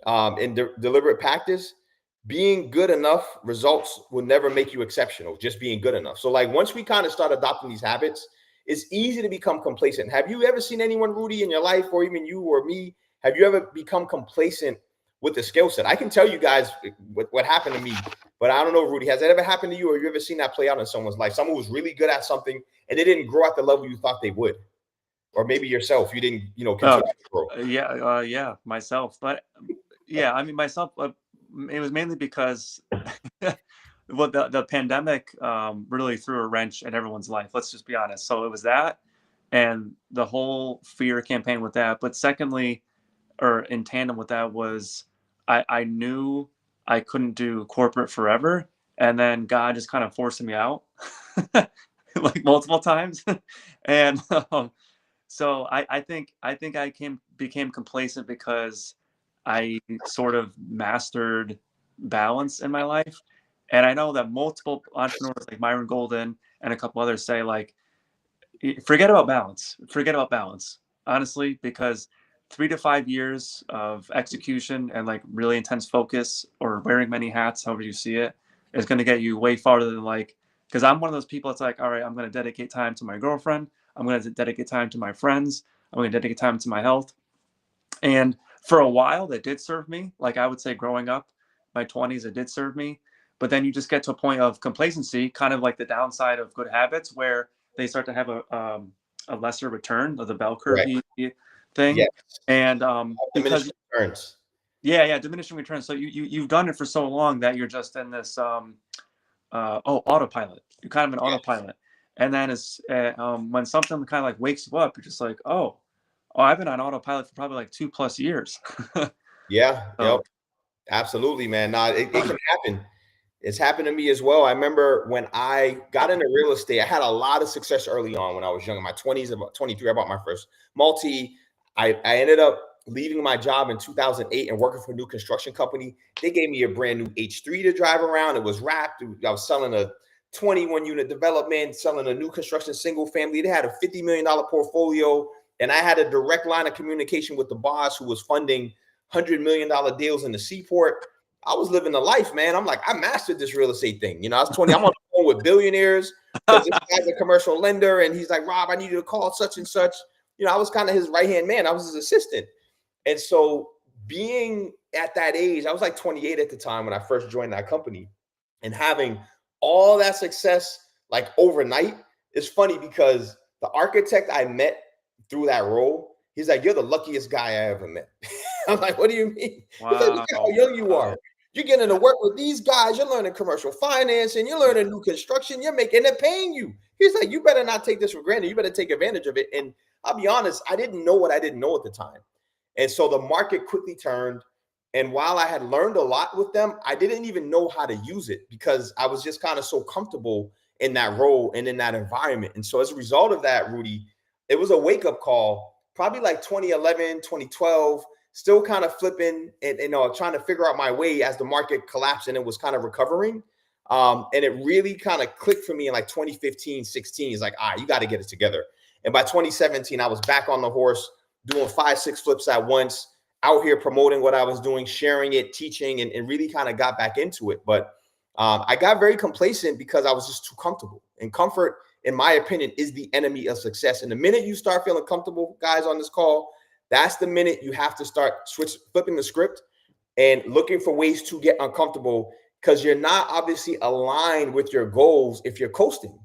and deliberate practice, being good enough results will never make you exceptional, just being good enough. So like once we kind of start adopting these habits, it's easy to become complacent. Have you ever seen anyone, Rudy, in your life, or even you or me, have you ever become complacent with the skill set? I can tell you guys what happened to me, but I don't know, Rudy, has that ever happened to you, or you ever seen that play out in someone's life? Someone who's really good at something and they didn't grow at the level you thought they would. Or maybe yourself, you didn't, continue to grow. Yeah, myself. But yeah, I mean, myself, it was mainly because well, the pandemic really threw a wrench in everyone's life. Let's just be honest. So it was that, and the whole fear campaign with that. But secondly, or in tandem with that, was I knew I couldn't do corporate forever, and then God just kind of forcing me out, like multiple times, and so I think I became complacent because I sort of mastered balance in my life. And I know that multiple entrepreneurs like Myron Golden and a couple others say, like, forget about balance. Forget about balance, honestly, because 3 to 5 years of execution and like really intense focus, or wearing many hats, however you see it, is going to get you way farther than like, because I'm one of those people. It's like, all right, I'm going to dedicate time to my girlfriend. I'm going to dedicate time to my friends. I'm going to dedicate time to my health. And for a while, that did serve me. Like I would say, growing up, my 20s, it did serve me. But then you just get to a point of complacency, kind of like the downside of good habits, where they start to have a lesser return of the bell curve thing. Yes. And Diminishing returns. Yeah, diminishing returns. So you've done it for so long that you're just in this autopilot. You're kind of an autopilot. And then it's when something kind of like wakes you up, you're just like, oh, I've been on autopilot for probably like 2+ years. Yeah. Yep. Absolutely, man. Nah, it can happen. It's happened to me as well. I remember when I got into real estate, I had a lot of success early on when I was young. In my 20s, about 23, I bought my first multi. I ended up leaving my job in 2008 and working for a new construction company. They gave me a brand new H3 to drive around. It was wrapped. I was selling a 21 unit development, selling a new construction single family. They had a $50 million portfolio. And I had a direct line of communication with the boss who was funding $100 million deals in the seaport. I was living the life, man. I'm like, I mastered this real estate thing. I was 20. I'm on the phone with billionaires because this guy's a commercial lender. And he's like, Rob, I need you to call such and such. I was kind of his right-hand man. I was his assistant. And so being at that age, I was like 28 at the time when I first joined that company, and having all that success like overnight is funny because the architect I met through that role, he's like, you're the luckiest guy I ever met. I'm like, what do you mean? Wow. He's like, look at how young you are. You're getting to work with these guys. You're learning commercial finance and you're learning new construction. You're making it, paying you. He's like, you better not take this for granted. You better take advantage of it. And I'll be honest, I didn't know what I didn't know at the time. And so the market quickly turned. And while I had learned a lot with them, I didn't even know how to use it because I was just kind of so comfortable in that role and in that environment. And so as a result of that, Rudy, it was a wake-up call, probably like 2011, 2012, still kind of flipping and trying to figure out my way as the market collapsed and it was kind of recovering. And it really kind of clicked for me in like 2015, 16. It's like, you got to get it together. And by 2017, I was back on the horse doing 5, 6 flips at once, out here promoting what I was doing, sharing it, teaching, and really kind of got back into it. But I got very complacent because I was just too comfortable. And comfort, in my opinion, is the enemy of success. And the minute you start feeling comfortable, guys on this call, that's the minute you have to start flipping the script and looking for ways to get uncomfortable because you're not obviously aligned with your goals if you're coasting,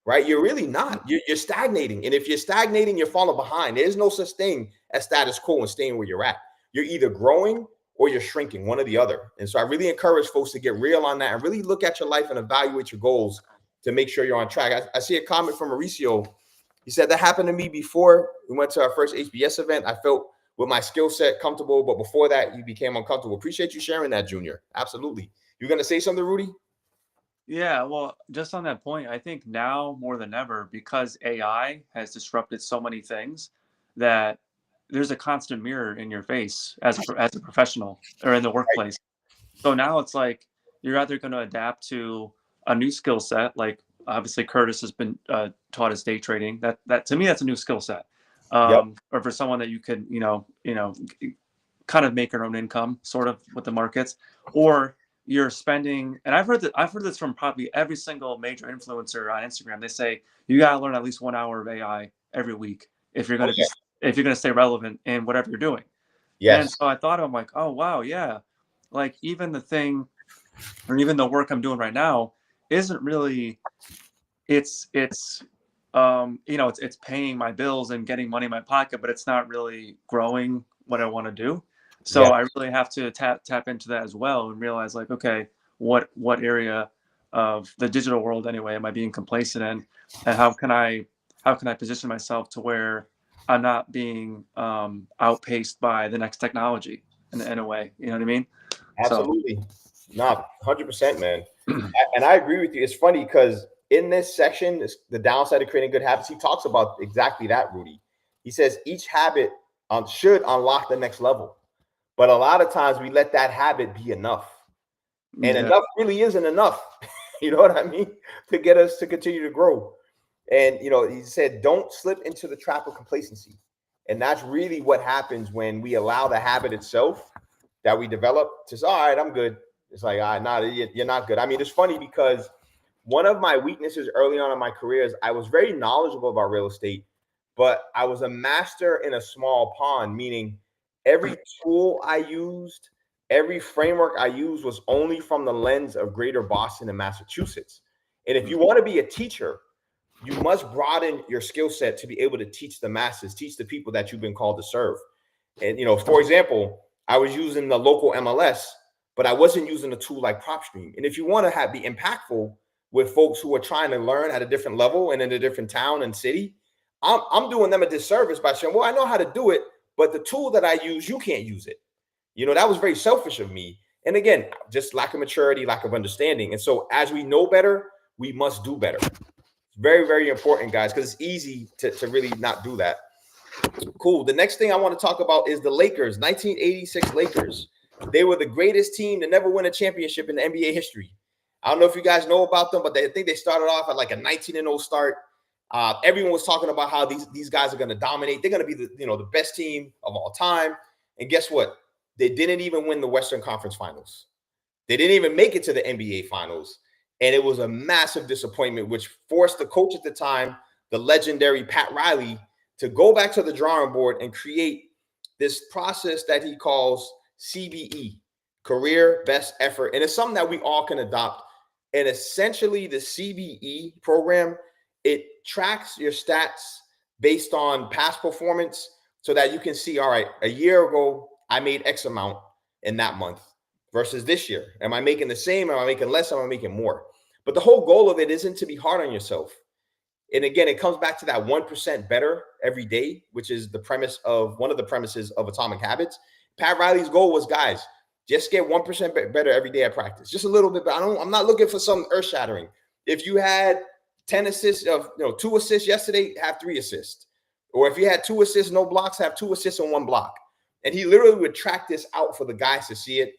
right? You're really not. You're stagnating. And if you're stagnating, you're falling behind. There's no such thing as status quo and staying where you're at. You're either growing or you're shrinking, one or the other. And so I really encourage folks to get real on that and really look at your life and evaluate your goals to make sure you're on track. I see a comment from Mauricio. He said, that happened to me before we went to our first HBS event. I felt with my skill set comfortable, but before that, you became uncomfortable. Appreciate you sharing that, Junior. Absolutely. You're going to say something, Rudy? Yeah, well, just on that point, I think now more than ever, because AI has disrupted so many things, that there's a constant mirror in your face as a professional or in the workplace. So now it's like you're either going to adapt to a new skill set, like obviously Curtis has been taught as day trading. That to me, that's a new skill set. Or for someone that you could, kind of make your own income, sort of with the markets, or you're spending. And I've heard this from probably every single major influencer on Instagram. They say you got to learn at least 1 hour of AI every week if you're going to if you're going to stay relevant in whatever you're doing. Yes. And so I thought, I'm like, oh wow, yeah, like even the thing, or even the work I'm doing right now, isn't really. It's paying my bills and getting money in my pocket, but it's not really growing what I want to do. So I really have to tap into that as well and realize, like, okay, what area of the digital world anyway am I being complacent in, and how can I position myself to where I'm not being outpaced by the next technology in a way, you know what I mean? Absolutely. Not 100%, man. And I agree with you. It's funny because in this section, the downside of creating good habits, he talks about exactly that, Rudy. He says each habit should unlock the next level. But a lot of times we let that habit be enough. And enough really isn't enough. You know what I mean? To get us to continue to grow. And, he said, don't slip into the trap of complacency. And that's really what happens when we allow the habit itself that we develop to say, all right, I'm good. It's like, all right, nah, you're not good. I mean, it's funny because one of my weaknesses early on in my career is I was very knowledgeable about real estate, but I was a master in a small pond, meaning every tool I used, every framework I used was only from the lens of Greater Boston and Massachusetts. And if you want to be a teacher, you must broaden your skill set to be able to teach the masses, teach the people that you've been called to serve. And, for example, I was using the local MLS, but I wasn't using a tool like PropStream. And if you want to be impactful with folks who are trying to learn at a different level and in a different town and city, I'm doing them a disservice by saying, well, I know how to do it, but the tool that I use, you can't use it. That was very selfish of me. And again, just lack of maturity, lack of understanding. And so as we know better, we must do better. It's very, very important, guys, because it's easy to really not do that. Cool. The next thing I want to talk about is the Lakers, 1986 Lakers. They were the greatest team to never win a championship in the NBA history. I don't know if you guys know about them, but I think they started off at like a 19-0 start. Everyone was talking about how these guys are going to dominate. They're going to be the best team of all time. And guess what? They didn't even win the Western Conference Finals. They didn't even make it to the NBA Finals. And it was a massive disappointment, which forced the coach at the time, the legendary Pat Riley, to go back to the drawing board and create this process that he calls CBE, Career Best Effort. And it's something that we all can adopt. And essentially the CBE program, it tracks your stats based on past performance so that you can see, all right, a year ago, I made X amount in that month versus this year? Am I making the same? Am I making less? Am I making more? But the whole goal of it isn't to be hard on yourself. And again, it comes back to that 1% better every day, which is the premise of one of the premises of Atomic Habits. Pat Riley's goal was, guys, just get 1% better every day at practice. Just a little bit. But I'm not looking for something earth shattering. If you had 10 assists of 2 assists yesterday, have 3 assists. Or if you had 2 assists, no blocks, have 2 assists and 1 block. And he literally would track this out for the guys to see it.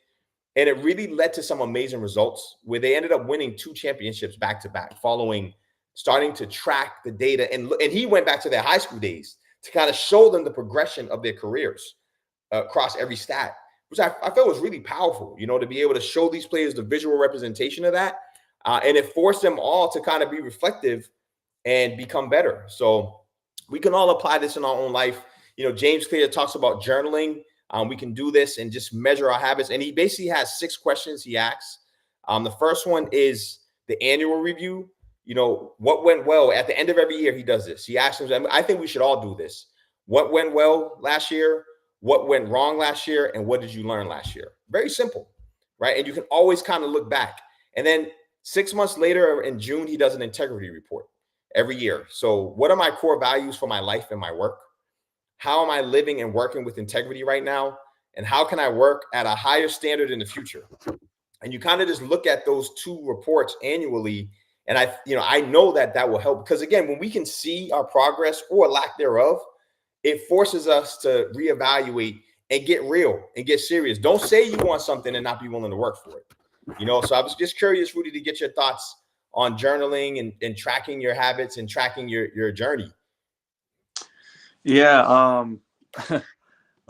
And it really led to some amazing results where they ended up winning 2 championships back to back following starting to track the data. And he went back to their high school days to kind of show them the progression of their careers across every stat, which I felt was really powerful, to be able to show these players the visual representation of that. And it forced them all to kind of be reflective and become better. So we can all apply this in our own life. James Clear talks about journaling. We can do this and just measure our habits. And he basically has 6 questions he asks. The first one is the annual review. What went well at the end of every year? He does this. He asks them, I think we should all do this. What went well last year? What went wrong last year? And what did you learn last year? Very simple, right? And you can always kind of look back. And then 6 months later in June, he does an integrity report every year. So what are my core values for my life and my work? How am I living and working with integrity right now? And how can I work at a higher standard in the future? And you kind of just look at those 2 reports annually. And I know that will help, because again, when we can see our progress or lack thereof, it forces us to reevaluate and get real and get serious. Don't say you want something and not be willing to work for it. So I was just curious, Rudy, to get your thoughts on journaling and tracking your habits and tracking your journey. Yeah.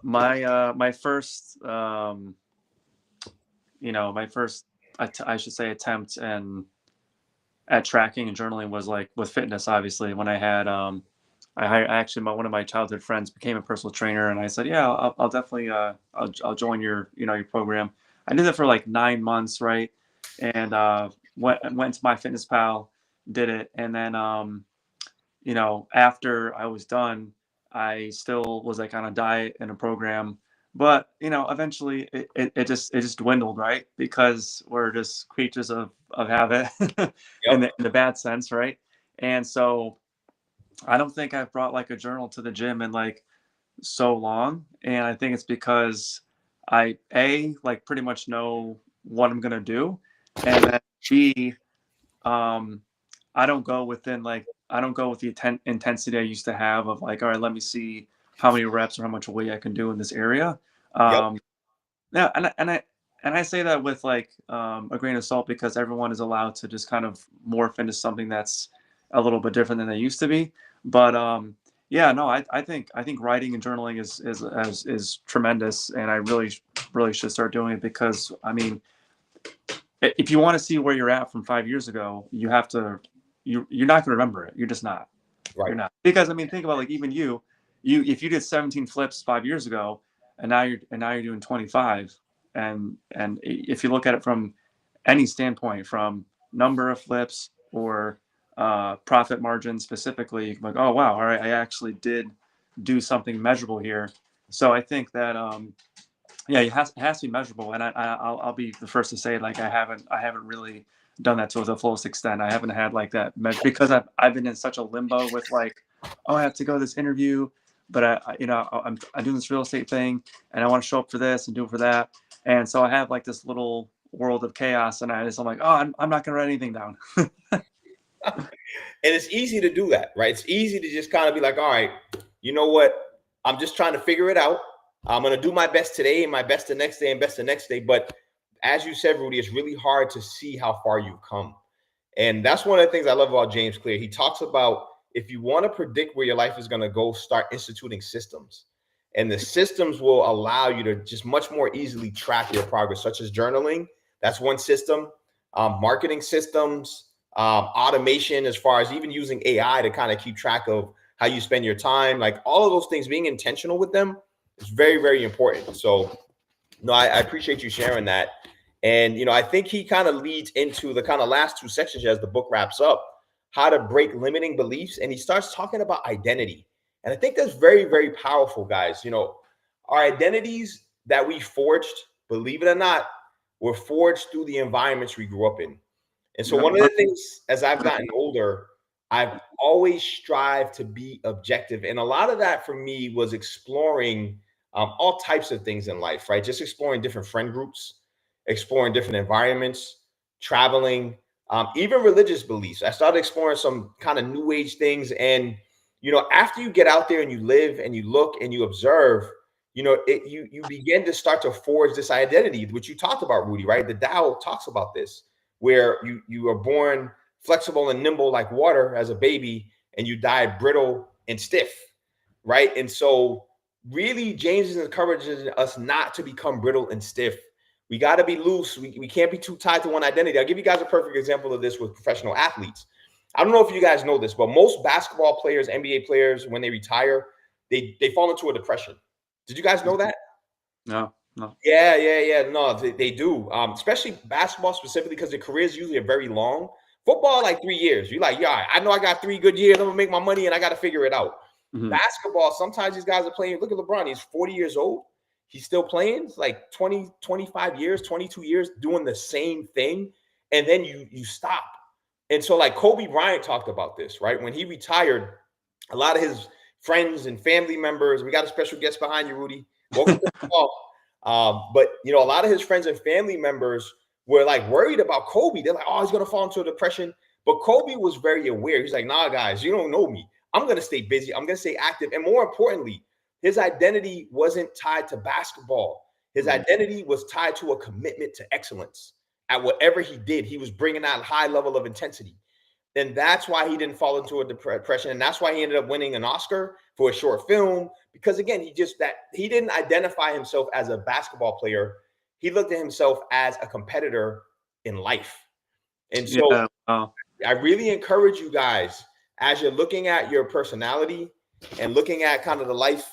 My first, I should say attempt at tracking and journaling was like with fitness, obviously, when I had, one of my childhood friends became a personal trainer, and I said, yeah, I'll definitely, I'll join your program. I did that for like 9 months. Right. And, went to MyFitnessPal, did it. And then, after I was done, I still was like on a diet and a program, but eventually it just dwindled, right? Because we're just creatures of habit in the bad sense, right? And so I don't think I've brought like a journal to the gym in like so long, and I think it's because I like pretty much know what I'm gonna do, and then B, I don't go with the intensity I used to have of like, all right, let me see how many reps or how much weight I can do in this area. Yeah, and I say that with like a grain of salt, because everyone is allowed to just kind of morph into something that's a little bit different than they used to be. But yeah, no, I think writing and journaling is tremendous, and I really should start doing it, because I mean, if you want to see where you're at from 5 years ago, you have to, you're not going to remember it. You're just not. Right. You're not. Because I mean, think about like even you if you did 17 flips 5 years ago, and now you're doing 25, and if you look at it from any standpoint, from number of flips or profit margin specifically, you can be like, oh wow, all right, I actually did do something measurable here. So I think that yeah, it has to be measurable, and I'll be the first to say, like, I haven't really done that to the fullest extent. I haven't had like that because I've been in such a limbo with like, oh, I have to go to this interview, but I'm doing this real estate thing, and I want to show up for this and do it for that, and so I have like this little world of chaos, and I'm like, oh, I'm not gonna write anything down. And it's easy to do that, right? It's easy to just kind of be like, all right, you know what? I'm just trying to figure it out. I'm going to do my best today and my best the next day and best the next day. But as you said, Rudy, it's really hard to see how far you've come. And that's one of the things I love about James Clear. He talks about, if you want to predict where your life is going to go, start instituting systems. And the systems will allow you to just much more easily track your progress, such as journaling. That's one system. Marketing systems, automation, as far as even using AI to kind of keep track of how you spend your time, like all of those things, being intentional with them is very, very important. So, no, I appreciate you sharing that. And, I think he kind of leads into the kind of last 2 sections as the book wraps up, how to break limiting beliefs. And he starts talking about identity. And I think that's very, very powerful, guys. Our identities that we forged, believe it or not, were forged through the environments we grew up in. And so Yep. one of the things as I've gotten older, I've always strived to be objective. And a lot of that for me was exploring all types of things in life, right? Just exploring different friend groups, exploring different environments, traveling, even religious beliefs. I started exploring some kind of new age things. And, after you get out there and you live and you look and you observe, you begin to start to forge this identity, which you talked about, Rudy, right? The Tao talks about this, where you are born flexible and nimble like water as a baby, and you die brittle and stiff, right? And so, really, James is encouraging us not to become brittle and stiff. We got to be loose. We can't be too tied to one identity. I'll give you guys a perfect example of this with professional athletes. I don't know if you guys know this, but most basketball players, NBA players, when they retire, they fall into a depression. Did you guys know that? No, no. Yeah. No, they do. Especially basketball specifically, because their careers usually are very long. Football, like 3 years. You're like, yeah, I know I got 3 good years. I'm gonna make my money and I got to figure it out. Mhm. Basketball, sometimes these guys are playing. Look at LeBron. He's 40 years old. He's still playing. It's like 20, 25 years, 22 years doing the same thing. And then you stop. And so, like, Kobe Bryant talked about this, right? When he retired, a lot of his friends and family members, we got a special guest behind you, Rudy. Welcome to the call. But a lot of his friends and family members were like worried about Kobe. They're like, oh, he's gonna fall into a depression. But Kobe was very aware. He's like, nah, guys, you don't know me. I'm gonna stay busy. I'm gonna stay active. And more importantly, his identity wasn't tied to basketball. His identity was tied to a commitment to excellence. At whatever he did, he was bringing out a high level of intensity. And that's why he didn't fall into a depression. And that's why he ended up winning an Oscar for a short film. Because again, he didn't identify himself as a basketball player. He looked at himself as a competitor in life. And so Yeah. Wow. I really encourage you guys, as you're looking at your personality and looking at kind of the life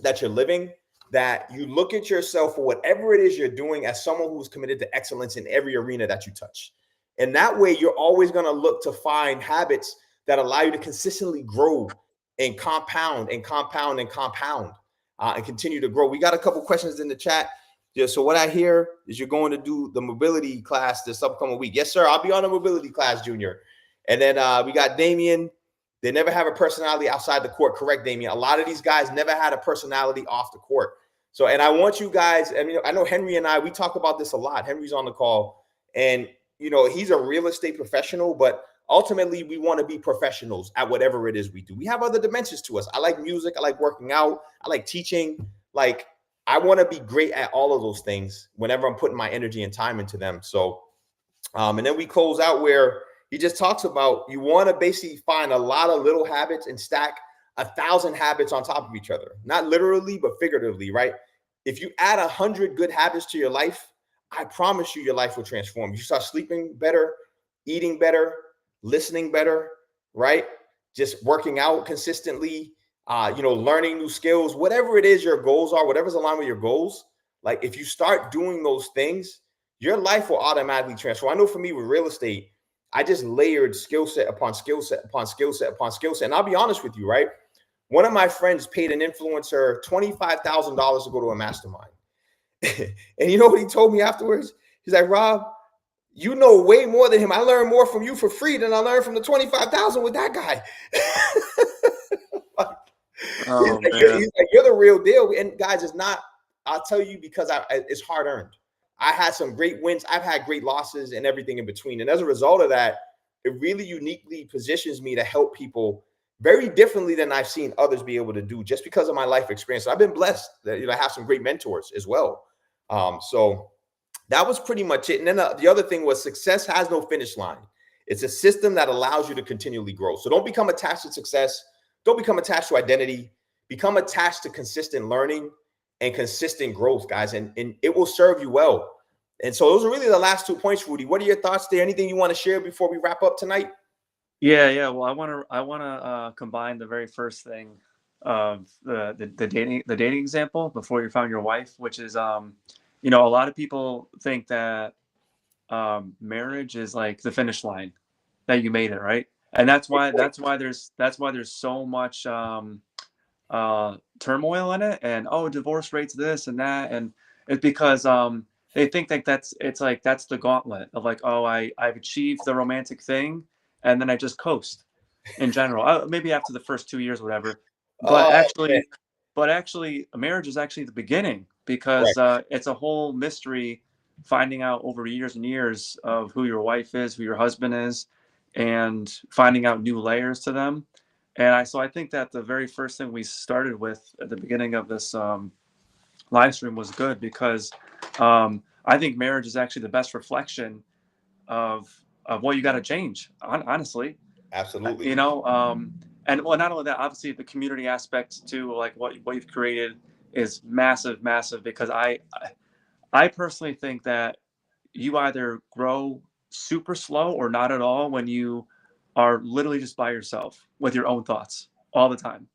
that you're living, that you look at yourself for whatever it is you're doing as someone who's committed to excellence in every arena that you touch. And that way, you're always going to look to find habits that allow you to consistently grow and compound and compound and compound and continue to grow. We got a couple questions in the chat. Yeah, so what I hear is you're going to do the mobility class this upcoming week. Yes, sir. I'll be on a mobility class, Junior. And then we got Damien. They never have a personality outside the court. Correct, Damien. A lot of these guys never had a personality off the court. So, and I want you guys, I mean, I know Henry and I, we talk about this a lot. Henry's on the call, and he's a real estate professional, but ultimately we want to be professionals at whatever it is we do. We have other dimensions to us. I like music. I like working out. I like teaching. Like, I want to be great at all of those things whenever I'm putting my energy and time into them. So, and then we close out where he just talks about you want to basically find a lot of little habits and stack 1,000 habits on top of each other, not literally, but figuratively, right? If you add 100 good habits to your life, I promise you your life will transform. You start sleeping better, eating better, listening better, right? Just working out consistently, learning new skills, whatever it is your goals are, whatever's aligned with your goals. Like, if you start doing those things, your life will automatically transform. I know for me with real estate, I just layered skill set upon skill set upon skill set upon skill set. And I'll be honest with you, right? One of my friends paid an influencer $25,000 to go to a mastermind. And you know what he told me afterwards? He's like, Rob, you know way more than him. I learned more from you for free than I learned from the 25,000 with that guy. Oh, he's like, you're the real deal. And guys, it's not, I'll tell you, because it's hard earned. I had some great wins. I've had great losses and everything in between. And as a result of that, it really uniquely positions me to help people very differently than I've seen others be able to do, just because of my life experience. So I've been blessed that I have some great mentors as well. So that was pretty much it. And then the other thing was, success has no finish line. It's a system that allows you to continually grow. So don't become attached to success. Don't become attached to identity. Become attached to consistent learning and consistent growth, guys, and it will serve you well. And so those are really the last 2 points, Rudy. What are your thoughts there? Anything you want to share before we wrap up tonight? Yeah. Well, I want to combine the very first thing of the dating example before you found your wife, which is a lot of people think that marriage is like the finish line, that you made it, right? And that's why there's so much turmoil in it, and divorce rates this and that, and it's because they think that that's the gauntlet of like, oh, I've achieved the romantic thing, and then I just coast in general. Maybe after the first 2 years, whatever. But Oh man. actually, a marriage is actually the beginning, because Correct. it's a whole mystery finding out over years and years of who your wife is, who your husband is, and finding out new layers to them. And I think that the very first thing we started with at the beginning of this live stream was good, because I think marriage is actually the best reflection of what you got to change. Honestly, Absolutely. you know, and well, not only that, obviously the community aspect too, like what you've created is massive, massive. Because I personally think that you either grow super slow or not at all when you are literally just by yourself with your own thoughts all the time,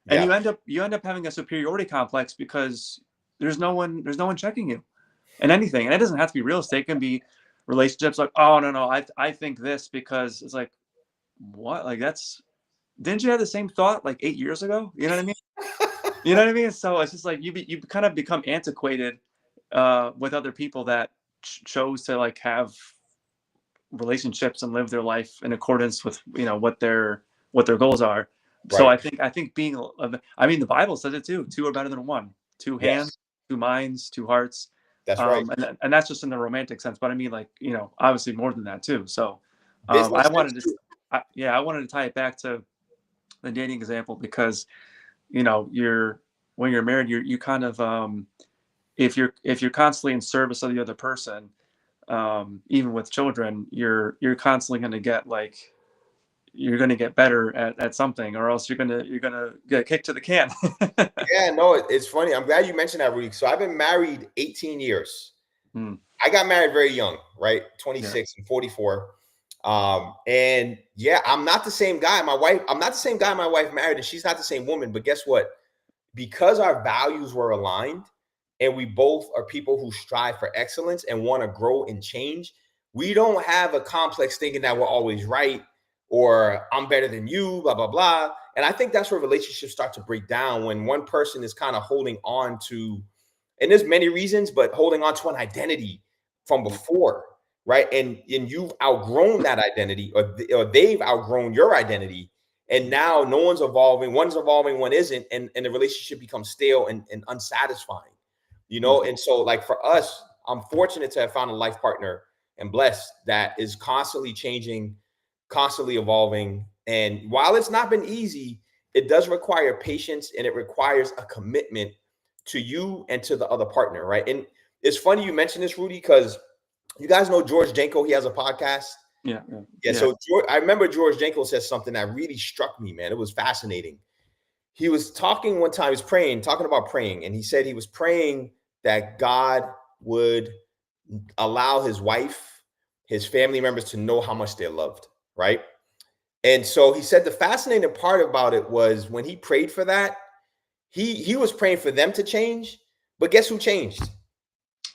and Yeah. you end up having a superiority complex because there's no one checking you and anything. And it doesn't have to be real estate. It can be relationships. Like, oh no, I think this, because it's like, what? Like, that's, didn't you have the same thought like 8 years ago? You know what I mean? You know what I mean? So it's just like you kind of become antiquated with other people that chose to like have relationships and live their life in accordance with, what their goals are. So Right. I think being, I mean, the Bible says it too. Two are better than one. Two hands, Yes. two minds, two hearts. That's right. And that's just in the romantic sense. But I mean, like, obviously more than that too. So I Business sense wanted to, too. I wanted to tie it back to the dating example, because you're, when you're married, you kind of, if you're constantly in service of the other person, even with children, you're constantly going to get like, you're going to get better at something, or else you're going to get kicked to the can. Yeah, no, it's funny. I'm glad you mentioned that, Rudy. So I've been married 18 years. Hmm, I got married very young, right? yeah. 26 and 44. And yeah, I'm not the same guy. I'm not the same guy my wife married, and she's not the same woman. But guess what? Because our values were aligned and we both are people who strive for excellence and want to grow and change, we don't have a complex thinking that we're always right or I'm better than you, blah, blah, blah. And I think that's where relationships start to break down, when one person is kind of holding on to, and there's many reasons, but holding on to an identity from Yeah. before, right? And you've outgrown that identity, or they've outgrown your identity, and now no one's evolving, one isn't, and the relationship becomes stale and unsatisfying, Mhm. and so, like, for us, I'm fortunate to have found a life partner and blessed that is constantly changing, constantly evolving. And while it's not been easy, it does require patience, and it requires a commitment to you and to the other partner, right? And it's funny you mentioned this, Rudy, because you guys know George Janko. He has a podcast. Yeah, yeah, Yeah, yeah. so I remember George Janko said something that really struck me, man. It was fascinating. He was talking one time, he was praying, talking about praying, and he said he was praying that God would allow his wife, his family members to know how much they're loved, right? And so he said the fascinating part about it was when he prayed for that, he was praying for them to change, but guess who changed?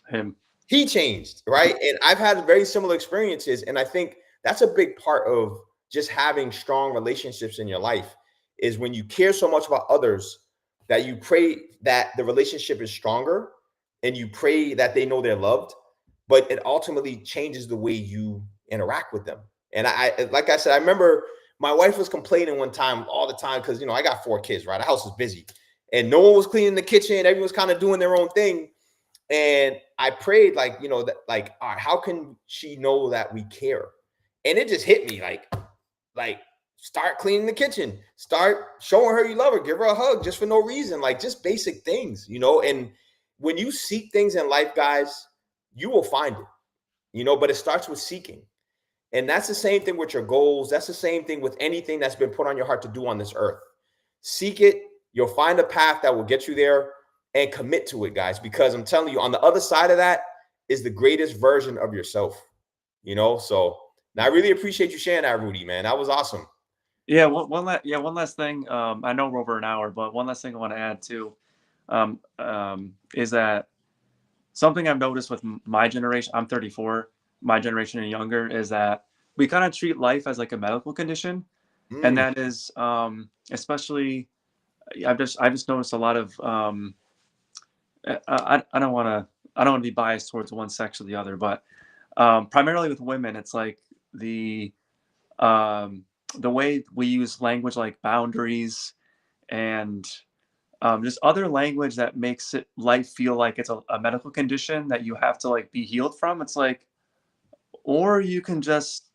Him. He changed, right? And I've had very similar experiences, and I think that's a big part of just having strong relationships in your life, is when you care so much about others that you pray that the relationship is stronger, and you pray that they know they're loved, but it ultimately changes the way you interact with them. And like I said, I remember my wife was complaining one time all the time, because I got 4 kids, right? The house was busy and no one was cleaning the kitchen, everyone was kind of doing their own thing. And I prayed, like, that, like, all right, how can she know that we care? And it just hit me like, start cleaning the kitchen, start showing her you love her, give her a hug just for no reason, like just basic things. And when you seek things in life, guys, you will find it, but it starts with seeking. And that's the same thing with your goals. That's the same thing with anything that's been put on your heart to do on this earth. Seek it. You'll find a path that will get you there, and commit to it, guys, because I'm telling you, on the other side of that is the greatest version of yourself. So now I really appreciate you sharing that, Rudy, man. That was awesome. Yeah, one last thing. I know we're over an hour, but one last thing I want to add too, is that something I've noticed with my generation. I'm 34. My generation and younger is that we kind of treat life as like a medical condition, and Mm, that is, especially, I've just noticed a lot of, I don't want to I don't want to be biased towards one sex or the other, but primarily with women, it's like um, the way we use language like boundaries and just other language that makes it life feel like it's a medical condition that you have to like be healed from. It's like, or you can just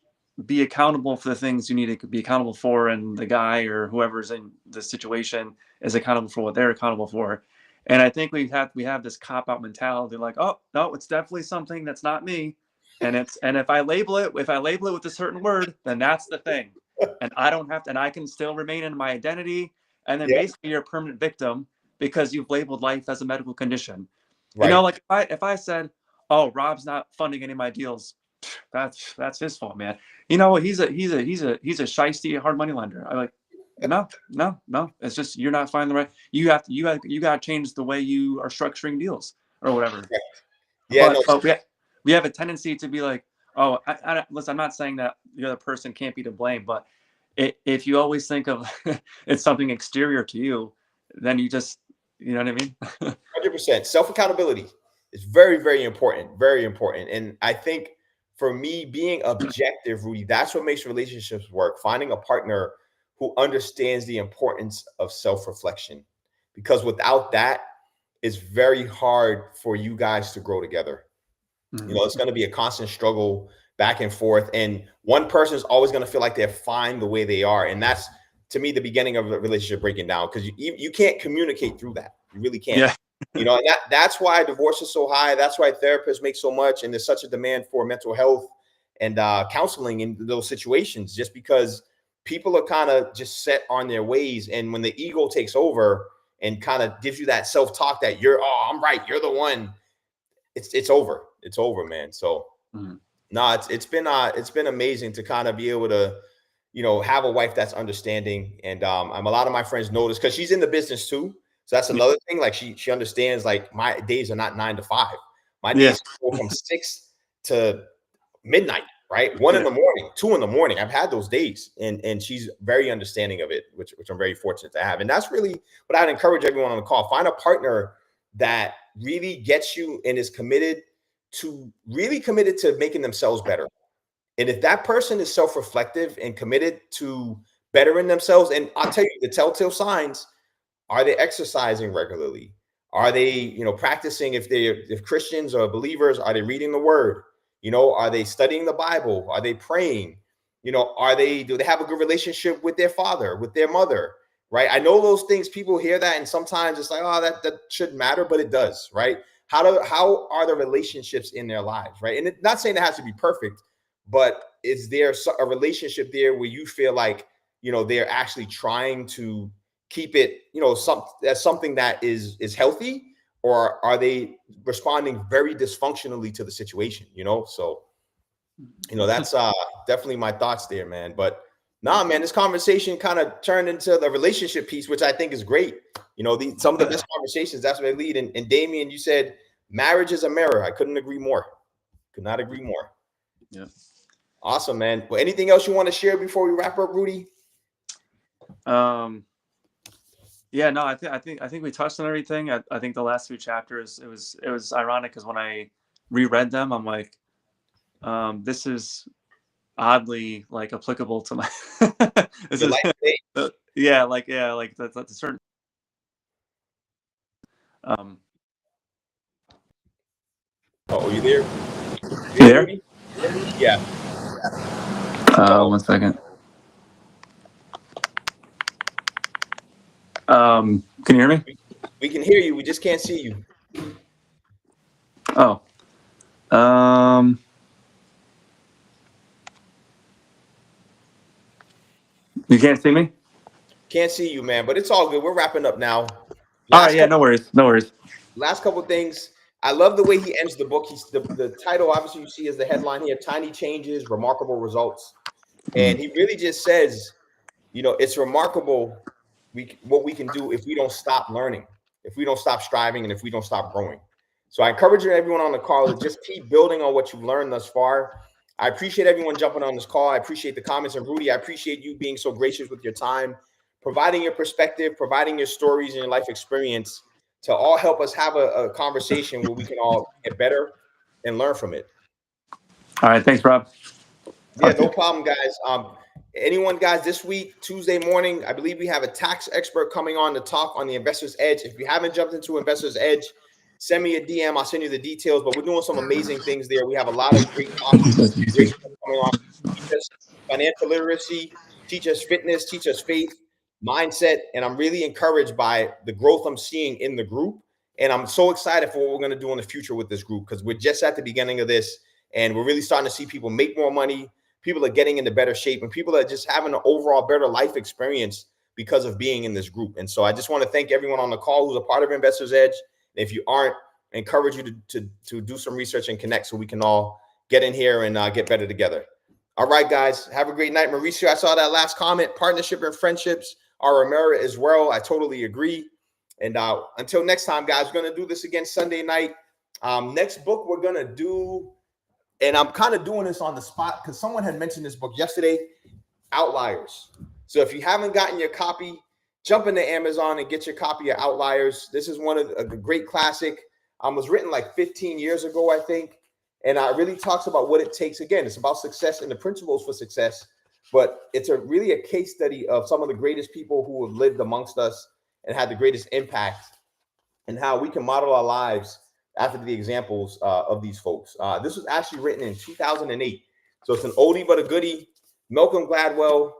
be accountable for the things you need to be accountable for, and the guy or whoever's in the situation is accountable for what they're accountable for. And I think we have this cop out mentality, like, oh no, it's definitely something that's not me, and if I label it with a certain word, then that's the thing, and I don't have to, and I can still remain in my identity, and then Yeah. basically you're a permanent victim because you've labeled life as a medical condition. Right. Like if I said, oh, Rob's not funding any of my deals, that's his fault, man. He's a shisty hard money lender. I'm like, no. It's just you're not finding the right. You got to change the way you are structuring deals or whatever. Yeah. No. But we have a tendency to be like, oh, listen. I'm not saying that the other person can't be to blame, but if you always think of it's something exterior to you, then you just, you know what I mean? 100%. Self accountability is very, very important. Very important. And I think for me, being objective, Rudy, that's what makes relationships work. Finding a partner who understands the importance of self reflection, because without that, it's very hard for you guys to grow together. It's going to be a constant struggle back and forth. And one person is always going to feel like they're fine the way they are. And that's, to me, the beginning of a relationship breaking down, because you can't communicate through that. You really can't. Yeah. And that's why divorce is so high. That's why therapists make so much. And there's such a demand for mental health and counseling in those situations, just because people are kind of just set on their ways. And when the ego takes over and kind of gives you that self-talk that I'm right, you're the one, it's over. It's over, man. So no, it's been amazing to kind of be able to, have a wife that's understanding. And a lot of my friends know this because she's in the business too. So that's another thing. Like she understands, like, my days are not 9 to 5. My days go from 6 to midnight, right? 1 in the morning, 2 in the morning. I've had those days, and she's very understanding of it, which I'm very fortunate to have. And that's really what I'd encourage everyone on the call. Find a partner that really gets you and is committed to making themselves better. And if that person is self-reflective and committed to bettering themselves, and I'll tell you the telltale signs: are they exercising regularly? Are they, practicing? If Christians or believers, are they reading the word? Are they studying the Bible? Are they praying? Do they have a good relationship with their father, with their mother? Right? I know those things, people hear that, and sometimes it's like, oh, that shouldn't matter, but it does, right? How are the relationships in their lives, right? And not saying it has to be perfect, but is there a relationship there where you feel like, they're actually trying to keep it, something that is healthy, or are they responding very dysfunctionally to the situation? So, that's definitely my thoughts there, man. But nah, man, this conversation kind of turned into the relationship piece, which I think is great. Some of the best conversations, that's what they lead. And Damien, you said marriage is a mirror. I couldn't agree more. Could not agree more. Yeah. Awesome, man. Well, anything else you want to share before we wrap up, Rudy? Yeah, no, I think we touched on everything. I think the last 2 chapters, it was ironic because when I reread them, I'm like, this is oddly like applicable to my this is like that's a certain Oh, are you there? You there? Rudy? Yeah. 1 second. Can you hear me? We can hear you. We just can't see you. Oh. You can't see me? Can't see you, man, but it's all good. We're wrapping up now. All right, yeah, no worries. Last couple of things. I love the way he ends the book. He's the title, obviously, you see as the headline here: Tiny Changes, Remarkable Results. And he really just says, it's remarkable what we can do if we don't stop learning, if we don't stop striving, and if we don't stop growing. So I encourage everyone on the call to just keep building on what you've learned thus far. I appreciate everyone jumping on this call. I appreciate the comments. And Rudy, I appreciate you being so gracious with your time, providing your perspective, providing your stories and your life experience to all help us have a conversation where we can all get better and learn from it. All right. Thanks, Rob. Yeah, no problem, guys. Anyone, guys, this week, Tuesday morning, I believe we have a tax expert coming on to talk on the Investor's Edge. If you haven't jumped into Investor's Edge, send me a DM. I'll send you the details, but we're doing some amazing things there. We have a lot of great topics, great stuff coming on. Teach us financial literacy, teach us fitness, teach us faith, mindset, and I'm really encouraged by the growth I'm seeing in the group. And I'm so excited for what we're going to do in the future with this group, because we're just at the beginning of this, and we're really starting to see people make more money. People are getting into better shape, and people are just having an overall better life experience because of being in this group. And so I just want to thank everyone on the call who's a part of Investor's Edge. If you aren't, I encourage you to do some research and connect so we can all get in here and get better together. All right, guys, have a great night. Mauricio, I saw that last comment. Partnership and friendships are a merit as well. I totally agree. And until next time, guys, we're going to do this again Sunday night. Next book we're going to do, and I'm kind of doing this on the spot because someone had mentioned this book yesterday, Outliers. So if you haven't gotten your copy, jump into Amazon and get your copy of Outliers. This is one of a great classic. Was written like 15 years ago, I think. And it really talks about what it takes. Again, it's about success and the principles for success. But it's really a case study of some of the greatest people who have lived amongst us and had the greatest impact, and how we can model our lives after the examples of these folks. This was actually written in 2008. So it's an oldie but a goodie. Malcolm Gladwell.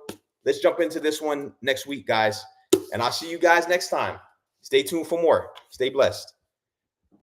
Let's jump into this one next week, guys. And I'll see you guys next time. Stay tuned for more. Stay blessed.